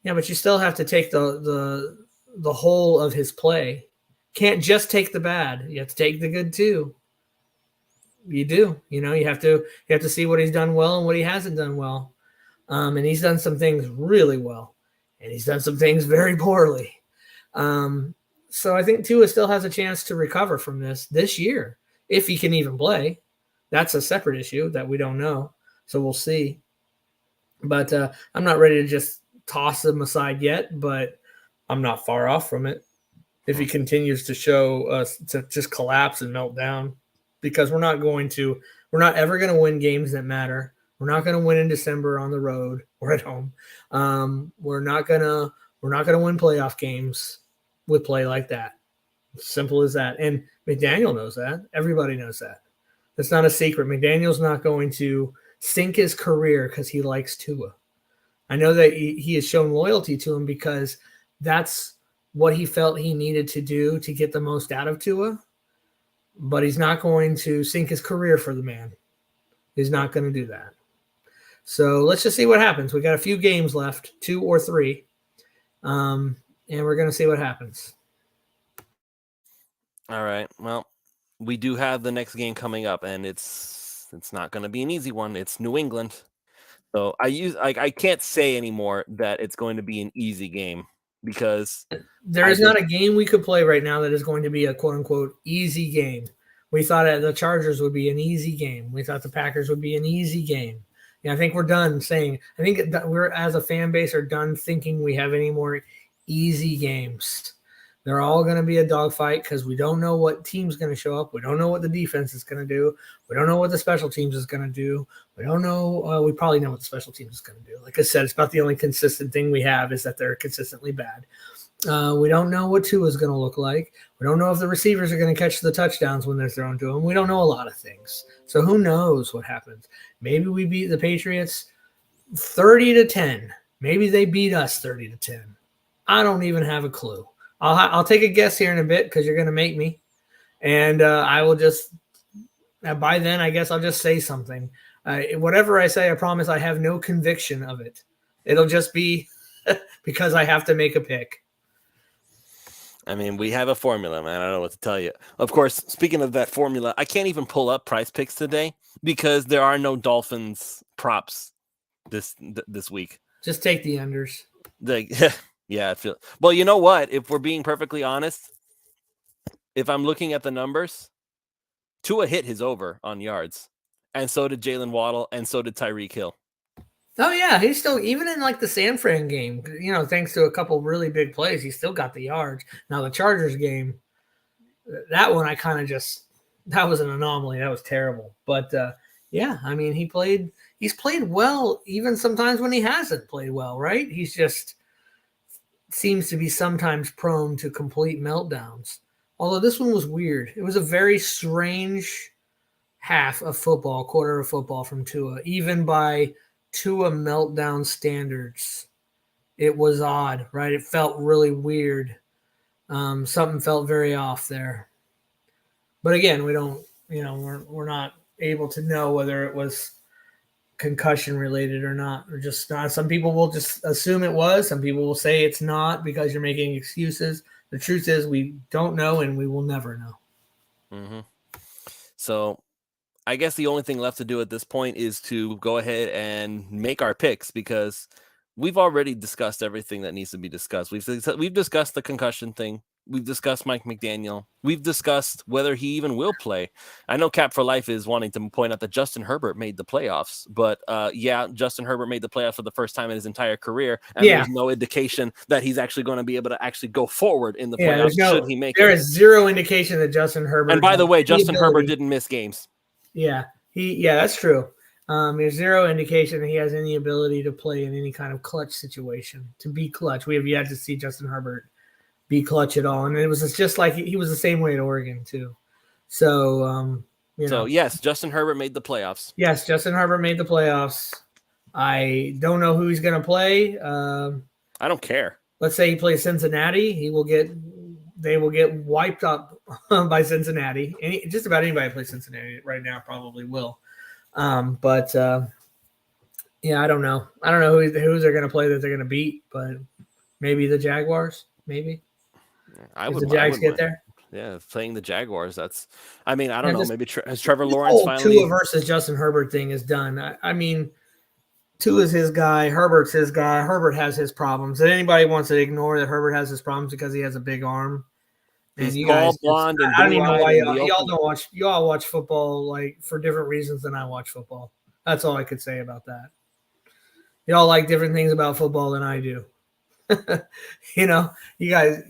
Yeah, but you still have to take the whole of his play. Can't just take the bad. You have to take the good too. You do. You have to see what he's done well and what he hasn't done well. And he's done some things really well, and he's done some things very poorly. So I think Tua still has a chance to recover from this year, if he can even play. That's a separate issue that we don't know. So we'll see. But I'm not ready to just toss him aside yet, but I'm not far off from it if he continues to show us to just collapse and melt down, because we're not ever going to win games that matter. We're not going to win in December on the road or at home. We're not going to win playoff games with play like that. Simple as that. And McDaniel knows that. Everybody knows that. It's not a secret. McDaniel's not going to sink his career because he likes Tua. I know that he has shown loyalty to him because that's what he felt he needed to do to get the most out of Tua, but he's not going to sink his career for the man. He's not going to do that. So let's just see what happens. We got a few games left, 2 or 3, and we're going to see what happens. All right. Well, we do have the next game coming up, and it's not going to be an easy one. It's New England. So I can't say anymore that it's going to be an easy game because there is not a game we could play right now that is going to be a quote unquote easy game. We thought the Chargers would be an easy game. We thought the Packers would be an easy game. Yeah, I think we're done saying. I think we're as a fan base are done thinking we have any more easy games. They're all going to be a dogfight because we don't know what team's going to show up. We don't know what the defense is going to do. We don't know what the special teams is going to do. We don't know. We probably know what the special teams is going to do. Like I said, it's about the only consistent thing we have is that they're consistently bad. We don't know what Tua is going to look like. We don't know if the receivers are going to catch the touchdowns when they're thrown to them. We don't know a lot of things. So who knows what happens? Maybe we beat the Patriots 30-10. Maybe they beat us 30-10. I don't even have a clue. I'll take a guess here in a bit because you're going to make me. And I will just, by then, I guess I'll just say something. Whatever I say, I promise I have no conviction of it. It'll just be because I have to make a pick. I mean, we have a formula, man. I don't know what to tell you. Of course, speaking of that formula, I can't even pull up Price Picks today because there are no Dolphins props this week. Just take the unders. Yeah, I feel. Well, you know what? If we're being perfectly honest, if I'm looking at the numbers, Tua hit his over on yards, and so did Jalen Waddle, and so did Tyreek Hill. Oh yeah, he's still even in like the San Fran game. You know, thanks to a couple really big plays, he still got the yards. Now the Chargers game, that one I kind of just that was an anomaly. That was terrible. But yeah, I mean he's played well even sometimes when he hasn't played well, right? He's just seems to be sometimes prone to complete meltdowns. Although this one was weird. It was a very strange half of football, quarter of football from Tua, even by Tua meltdown standards. It was odd, right? It felt really weird. Something felt very off there. But again, we don't, we're not able to know whether it was concussion related or not, or just not. Some people will just assume it was. Some people will say it's not because you're making excuses. The truth is we don't know and we will never know. Mm-hmm. So I guess the only thing left to do at this point is to go ahead and make our picks because we've already discussed everything that needs to be discussed. We've discussed the concussion thing. We've discussed Mike McDaniel. We've discussed whether he even will play. I know Cap for Life is wanting to point out that Justin Herbert made the playoffs, but Justin Herbert made the playoffs for the first time in his entire career, and there's no indication that he's actually going to be able to actually go forward in the playoffs should he make it. There is zero indication that Justin Herbert. And by the way, Justin Herbert didn't miss games. Yeah, that's true. There's zero indication that he has any ability to play in any kind of clutch situation, to be clutch. We have yet to see Justin Herbert be clutch at all. And it was just like he was the same way at Oregon too. So, So yes, Justin Herbert made the playoffs. Yes, Justin Herbert made the playoffs. I don't know who he's going to play. I don't care. Let's say he plays Cincinnati. They will get wiped up by Cincinnati. Just about anybody who plays Cincinnati right now probably will. I don't know. I don't know who they're going to play that they're going to beat, but maybe the Jaguars. Maybe. The Jags get there. Yeah, playing the Jaguars. I don't know. Maybe has Trevor Lawrence finally. Tua versus Justin Herbert thing is done. I mean, Tua is his guy. Herbert's his guy. Herbert has his problems. And anybody wants to ignore that Herbert has his problems because he has a big arm. He's tall, blonde, and I don't even know why y'all don't watch. You all watch football like for different reasons than I watch football. That's all I could say about that. Y'all like different things about football than I do. You guys.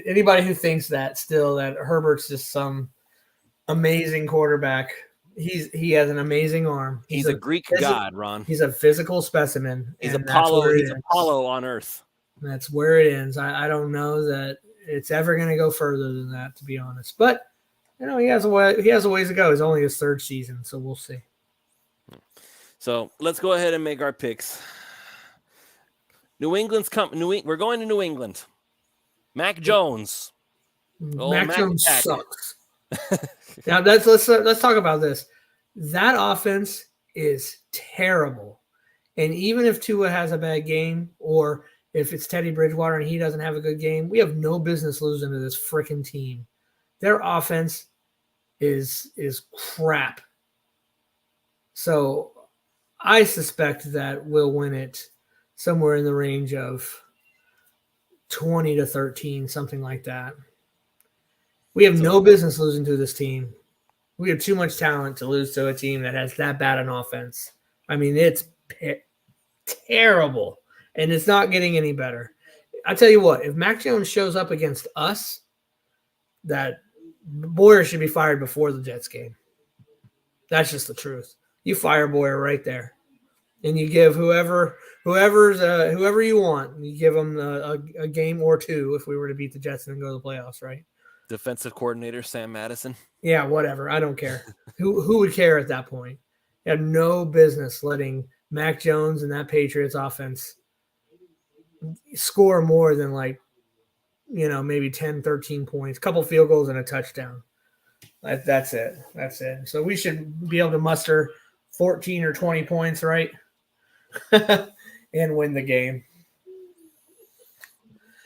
Anybody who thinks that Herbert's just some amazing quarterback. He has an amazing arm. He's a Greek god, Ron. He's a physical specimen. He's Apollo. He's Apollo on Earth. That's where it ends. I don't know that it's ever going to go further than that, to be honest. But he has a ways to go. It's only his third season, so we'll see. So let's go ahead and make our picks. We're going to New England. Mac Jones. Mac Jones sucks. Now let's talk about this. That offense is terrible. And even if Tua has a bad game, or if it's Teddy Bridgewater and he doesn't have a good game, we have no business losing to this freaking team. Their offense is crap. So I suspect that we'll win it somewhere in the range of 20-13, something like that. We have no business losing to this team. We have too much talent to lose to a team that has that bad an offense. I mean, it's terrible, and it's not getting any better. I tell you what, if Mac Jones shows up against us, that Boyer should be fired before the Jets game. That's just the truth. You fire Boyer right there, and you give whoever you want. You give them a game or two if we were to beat the Jets and then go to the playoffs, right? Defensive coordinator Sam Madison. Yeah, whatever. I don't care. Who would care at that point? You have no business letting Mac Jones and that Patriots offense score more than maybe 10, 13 points, a couple field goals and a touchdown. That's it. So we should be able to muster 14 or 20 points, right? And win the game.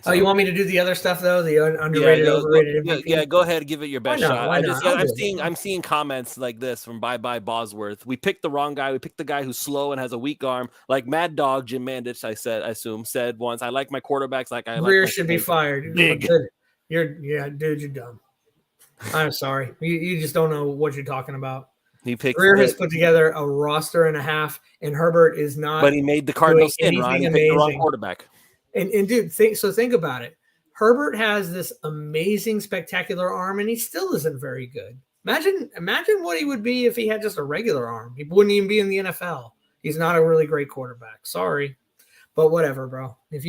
So, you want me to do the other stuff though? The underrated, overrated MVP? Yeah, go ahead, give it your best shot. Why not? I'm seeing comments like this from Bye Bosworth. We picked the wrong guy. We picked the guy who's slow and has a weak arm, like Mad Dog Jim Mandich. I assume said once. I like my quarterbacks like I like. Greer should be fired. Big. You're dumb. I'm sorry. You just don't know what you're talking about. Greer has put together a roster and a half, and Herbert is not. But he made the Cardinals in, Ron. He picked the wrong quarterback. And dude, think about it. Herbert has this amazing, spectacular arm, and he still isn't very good. Imagine what he would be if he had just a regular arm. He wouldn't even be in the NFL. He's not a really great quarterback. Sorry, but whatever, bro. If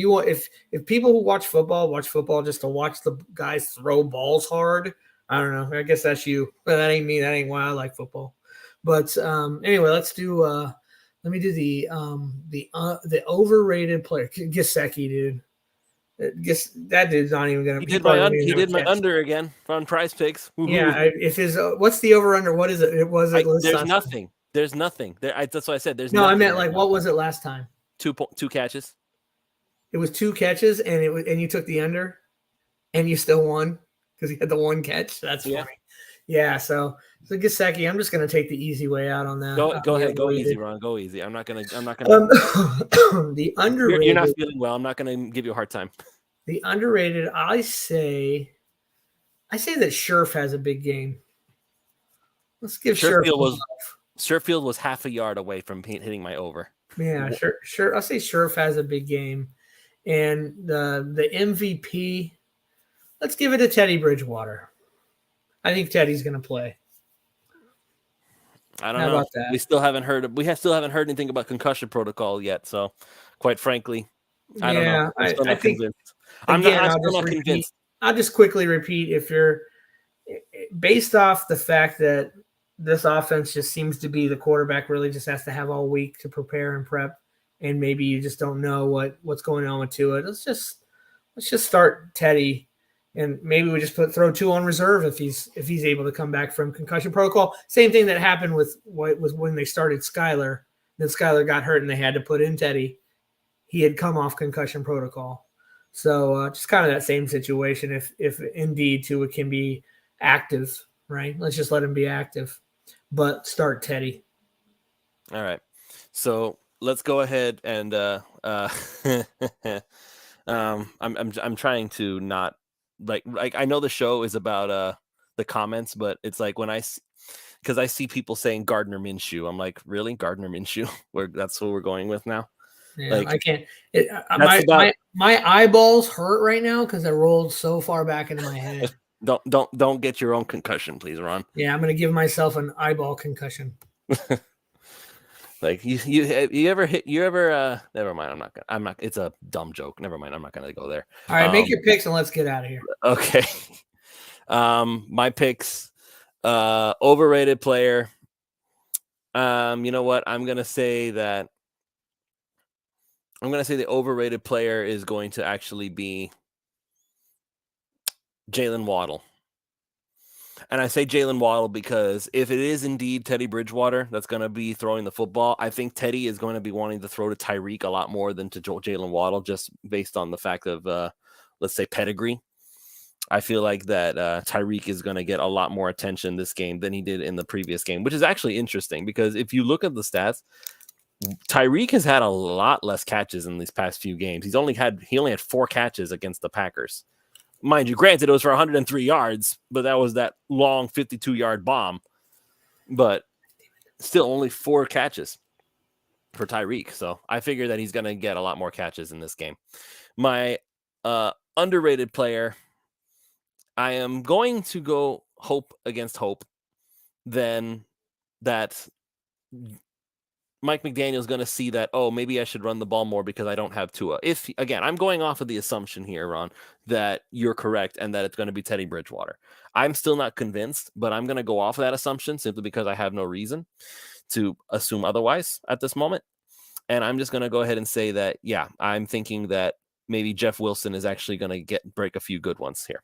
people who watch football just to watch the guys throw balls hard, I don't know. I guess that's you. But that ain't me. That ain't why I like football. But anyway, let's do. Let me do the overrated player, Gesicki, dude. That dude's not even going to. He did my under again on Prize Picks. Woo-hoo. Yeah, if his what's the over under? What is it? There's nothing. There's nothing. That's what I said. There's no. I meant what was it last time? 2 catches. It was 2 catches, and you took the under, and you still won because he had the 1 catch. That's funny. Yeah, so Gesicki, I'm just going to take the easy way out on that. Go ahead, go easy, Ron. Go easy. I'm not gonna. The underrated. You're not feeling well. I'm not going to give you a hard time. The underrated. I say that Scherf has a big game. Let's give Scherfield was half a yard away from hitting my over. Yeah, sure. I'll say Scherf has a big game, and the MVP. Let's give it to Teddy Bridgewater. I think Teddy's going to play. I don't know. About that? We still haven't heard anything about concussion protocol yet. So, quite frankly, I don't know. I'm still not convinced. I'm not convinced. I'll just quickly repeat: if you're based off the fact that this offense just seems to be the quarterback really just has to have all week to prepare and prep, and maybe you just don't know what's going on with Tua. Let's just start Teddy. And maybe we just throw 2 on reserve if he's able to come back from concussion protocol. Same thing that happened with when they started Skyler. Then Skyler got hurt and they had to put in Teddy. He had come off concussion protocol. So just kind of that same situation. If indeed Tua can be active, right? Let's just let him be active. But start Teddy. All right. So let's go ahead and I'm trying to not. Like I know the show is about the comments, but it's like because I see people saying Gardner Minshew. I'm like, really, Gardner Minshew? That's what we're going with now. Yeah, I can't. My eyeballs hurt right now because I rolled so far back into my head. Don't get your own concussion, please, Ron. Yeah, I'm gonna give myself an eyeball concussion. Like you ever never mind. I'm not. It's a dumb joke. Never mind. I'm not gonna go there. All right, make your picks and let's get out of here. Okay. My picks. Overrated player. You know what? I'm gonna say the overrated player is going to actually be Jalen Waddle. And I say Jalen Waddle because if it is indeed Teddy Bridgewater that's going to be throwing the football, I think Teddy is going to be wanting to throw to Tyreek a lot more than to Jalen Waddle, just based on the fact of, let's say, pedigree. I feel like that Tyreek is going to get a lot more attention this game than he did in the previous game, which is actually interesting because if you look at the stats, Tyreek has had a lot less catches in these past few games. He only had 4 catches against the Packers. Mind you, granted, it was for 103 yards, but that was that long 52-yard bomb. But still only 4 catches for Tyreek. So I figure that he's going to get a lot more catches in this game. My underrated player, I am going to go hope against hope. Then that Mike McDaniel's going to see that, oh, maybe I should run the ball more because I don't have Tua. If, again, I'm going off of the assumption here, Ron, that you're correct and that it's going to be Teddy Bridgewater. I'm still not convinced, but I'm going to go off of that assumption simply because I have no reason to assume otherwise at this moment. And I'm just going to go ahead and say that, yeah, I'm thinking that maybe Jeff Wilson is actually going to break a few good ones here.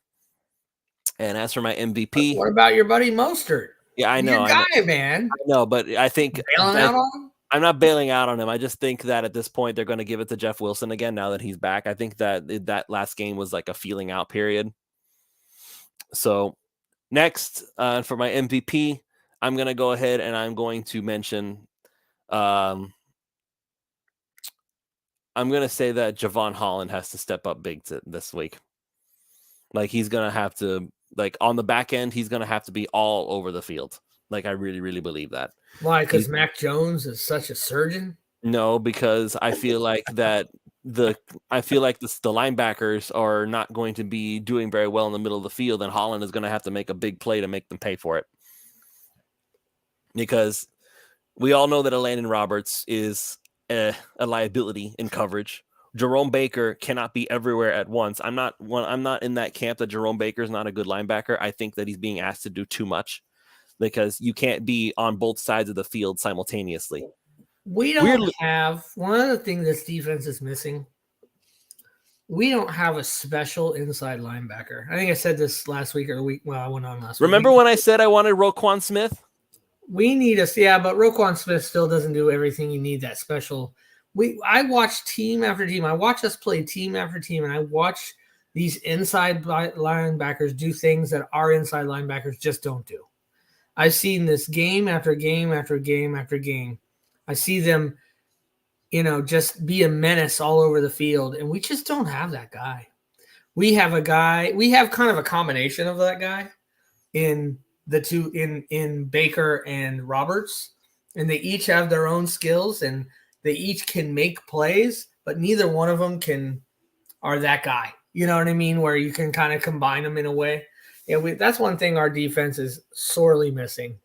And as for my MVP. What about your buddy Mostert? Yeah, I know. Your guy, man. I know, but I think bailing out on him? I'm not bailing out on him. I just think that at this point they're going to give it to Jeff Wilson again now that he's back. I think that last game was like a feeling out period. So next for my MVP, I'm going to go ahead and I'm going to mention I'm going to say that Javon Holland has to step up big this week. Like he's going to have to, like on the back end, he's going to have to be all over the field. Like I really, really believe that. Why? Because Mac Jones is such a surgeon? No, because I feel like that the linebackers are not going to be doing very well in the middle of the field, and Holland is going to have to make a big play to make them pay for it. Because we all know that Landon Roberts is a liability in coverage. Jerome Baker cannot be everywhere at once. I'm not in that camp that Jerome Baker is not a good linebacker. I think that he's being asked to do too much because you can't be on both sides of the field simultaneously. We don't have one of the things this defense is missing. We don't have a special inside linebacker. I think I said this last week or a week. Well, I went on last week. Remember when I said I wanted Roquan Smith? We need but Roquan Smith still doesn't do everything you need that special. I watch team after team. I watch us play team after team, and I watch these inside linebackers do things that our inside linebackers just don't do. I've seen this game after game after game after game. I see them, just be a menace all over the field, and we just don't have that guy. We have kind of a combination of that guy in the two in Baker and Roberts, and they each have their own skills and they each can make plays, but neither one of them are that guy. You know what I mean? Where you can kind of combine them in a way. Yeah, that's one thing our defense is sorely missing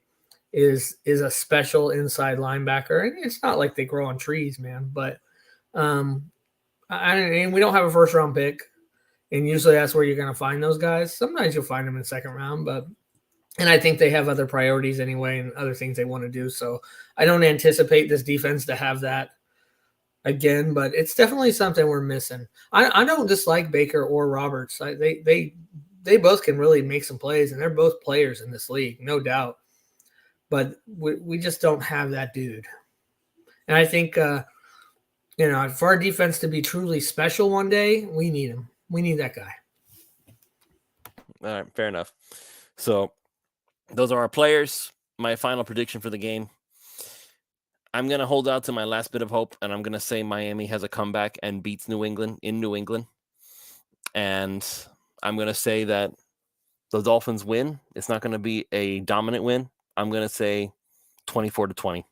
is a special inside linebacker. And it's not like they grow on trees, man. But and we don't have a first round pick, and usually that's where you're going to find those guys. Sometimes you'll find them in the second round, and I think they have other priorities anyway and other things they want to do. So I don't anticipate this defense to have that again, but it's definitely something we're missing. I don't dislike Baker or Roberts. They both can really make some plays, and they're both players in this league, no doubt. But we just don't have that dude. And I think, for our defense to be truly special one day, we need him. We need that guy. All right, fair enough. So those are our players. My final prediction for the game. I'm going to hold out to my last bit of hope, and I'm going to say Miami has a comeback and beats New England in New England. And I'm going to say that the Dolphins win. It's not going to be a dominant win. I'm going to say 24-20.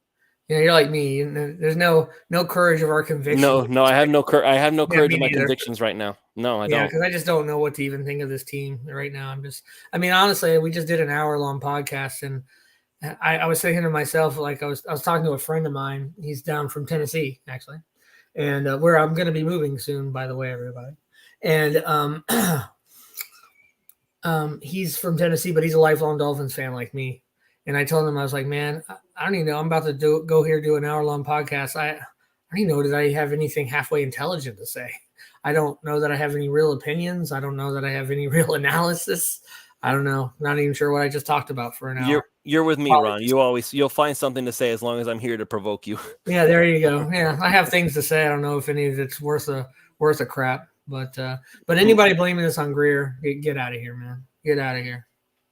Yeah, you're like me. There's no courage of our convictions. No, I have no courage of my convictions right now. No, I don't. Yeah, because I just don't know what to even think of this team right now. Honestly, we just did an hour-long podcast, and I was thinking to myself, like I was talking to a friend of mine. He's down from Tennessee, actually, and where I'm going to be moving soon, by the way, everybody. And he's from Tennessee, but he's a lifelong Dolphins fan like me. And I told him, I was like, man, I don't even know. I'm about to go here do an hour-long podcast. I don't even know that I have anything halfway intelligent to say. I don't know that I have any real opinions. I don't know that I have any real analysis. I don't know. Not even sure what I just talked about for an hour. You're with me, Ron. You'll find something to say as long as I'm here to provoke you. Yeah, there you go. Yeah, I have things to say. I don't know if any of it's worth a crap. But anybody blaming this on Greer, get out of here, man. Get out of here.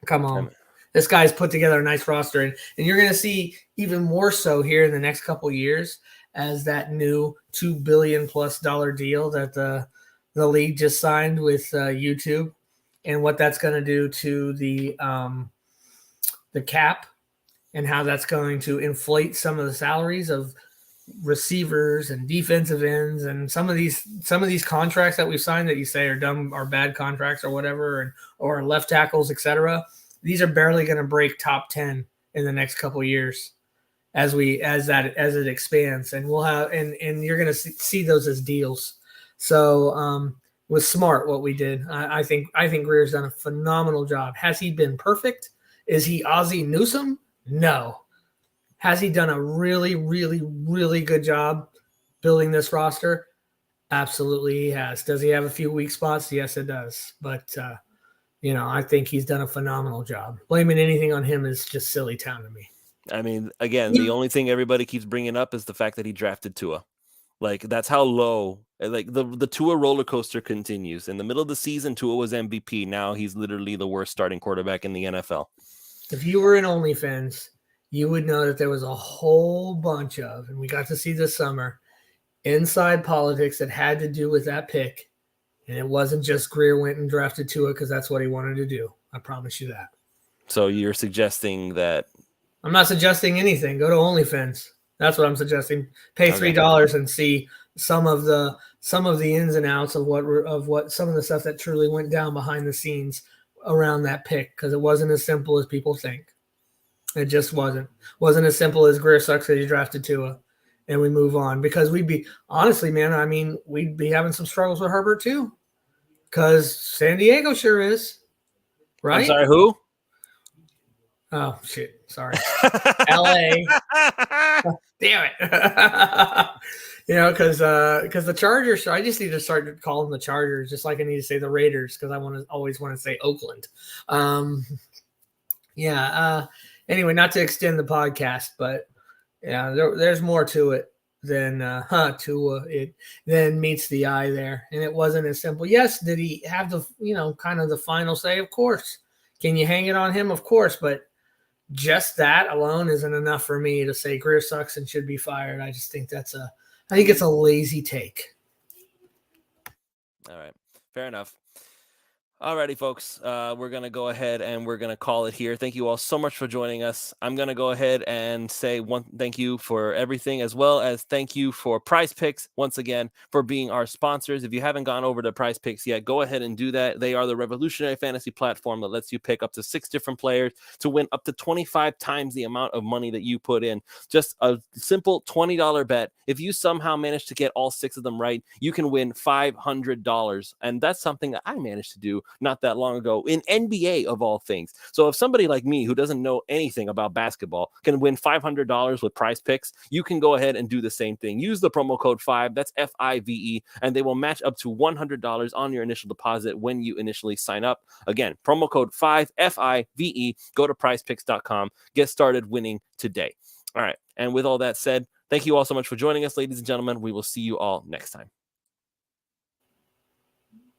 Come on. This guy's put together a nice roster, and you're going to see even more so here in the next couple of years as that new $2 billion+ deal that the league just signed with YouTube, and what that's going to do to the cap, and how that's going to inflate some of the salaries of receivers and defensive ends, and some of these contracts that we've signed that you say are dumb or bad contracts or whatever, or left tackles, etc. These are barely going to break top 10 in the next couple of years as it expands, and we'll have and you're going to see those as deals. So was smart what we did. I think Greer's done a phenomenal job. Has he been perfect? Is he Ozzie Newsome? No. Has he done a really, really, really good job building this roster? Absolutely he has. Does he have a few weak spots? Yes, it does. But I think he's done a phenomenal job. Blaming anything on him is just silly town to me. I mean, again, the only thing everybody keeps bringing up is the fact that he drafted Tua. Like, that's how low. Like, the Tua roller coaster continues. In the middle of the season, Tua was MVP. Now he's literally the worst starting quarterback in the NFL. If you were in OnlyFans, you would know that there was a whole bunch of, and we got to see this summer, inside politics that had to do with that pick. And it wasn't just Greer went and drafted Tua because that's what he wanted to do. I promise you that. So you're suggesting that? I'm not suggesting anything. Go to OnlyFans. That's what I'm suggesting. Pay $3 and see some of the ins and outs of what some of the stuff that truly went down behind the scenes around that pick, because it wasn't as simple as people think. It just wasn't as simple as Greer sucks that he drafted Tua and we move on, because we'd be having some struggles with Herbert too, because San Diego sure is. Right? I'm sorry, who? Oh shit! Sorry, LA. Damn it! Because the Chargers. I just need to start calling the Chargers, just like I need to say the Raiders, because I always want to say Oakland. Anyway, not to extend the podcast, but yeah, there's more to it than than meets the eye there, and it wasn't as simple. Yes, did he have the kind of the final say? Of course. Can you hang it on him? Of course, but just that alone isn't enough for me to say Greer sucks and should be fired. I just think I think it's a lazy take. All right, fair enough. Alrighty, folks, we're going to go ahead and we're going to call it here. Thank you all so much for joining us. I'm going to go ahead and say thank you for everything, as well as thank you for Prize Picks, once again, for being our sponsors. If you haven't gone over to Prize Picks yet, go ahead and do that. They are the revolutionary fantasy platform that lets you pick up to 6 different players to win up to 25 times the amount of money that you put in. Just a simple $20 bet. If you somehow manage to get all 6 of them right, you can win $500. And that's something that I managed to do not that long ago in NBA, of all things. So if somebody like me, who doesn't know anything about basketball, can win $500 with Prize Picks, you can go ahead and do the same thing. Use the promo code 5, that's FIVE, and they will match up to $100 on your initial deposit when you initially sign up. Again, promo code 5, FIVE. Go to prizepicks.com. Get started winning today. All right. And with all that said, thank you all so much for joining us, ladies and gentlemen. We will see you all next time.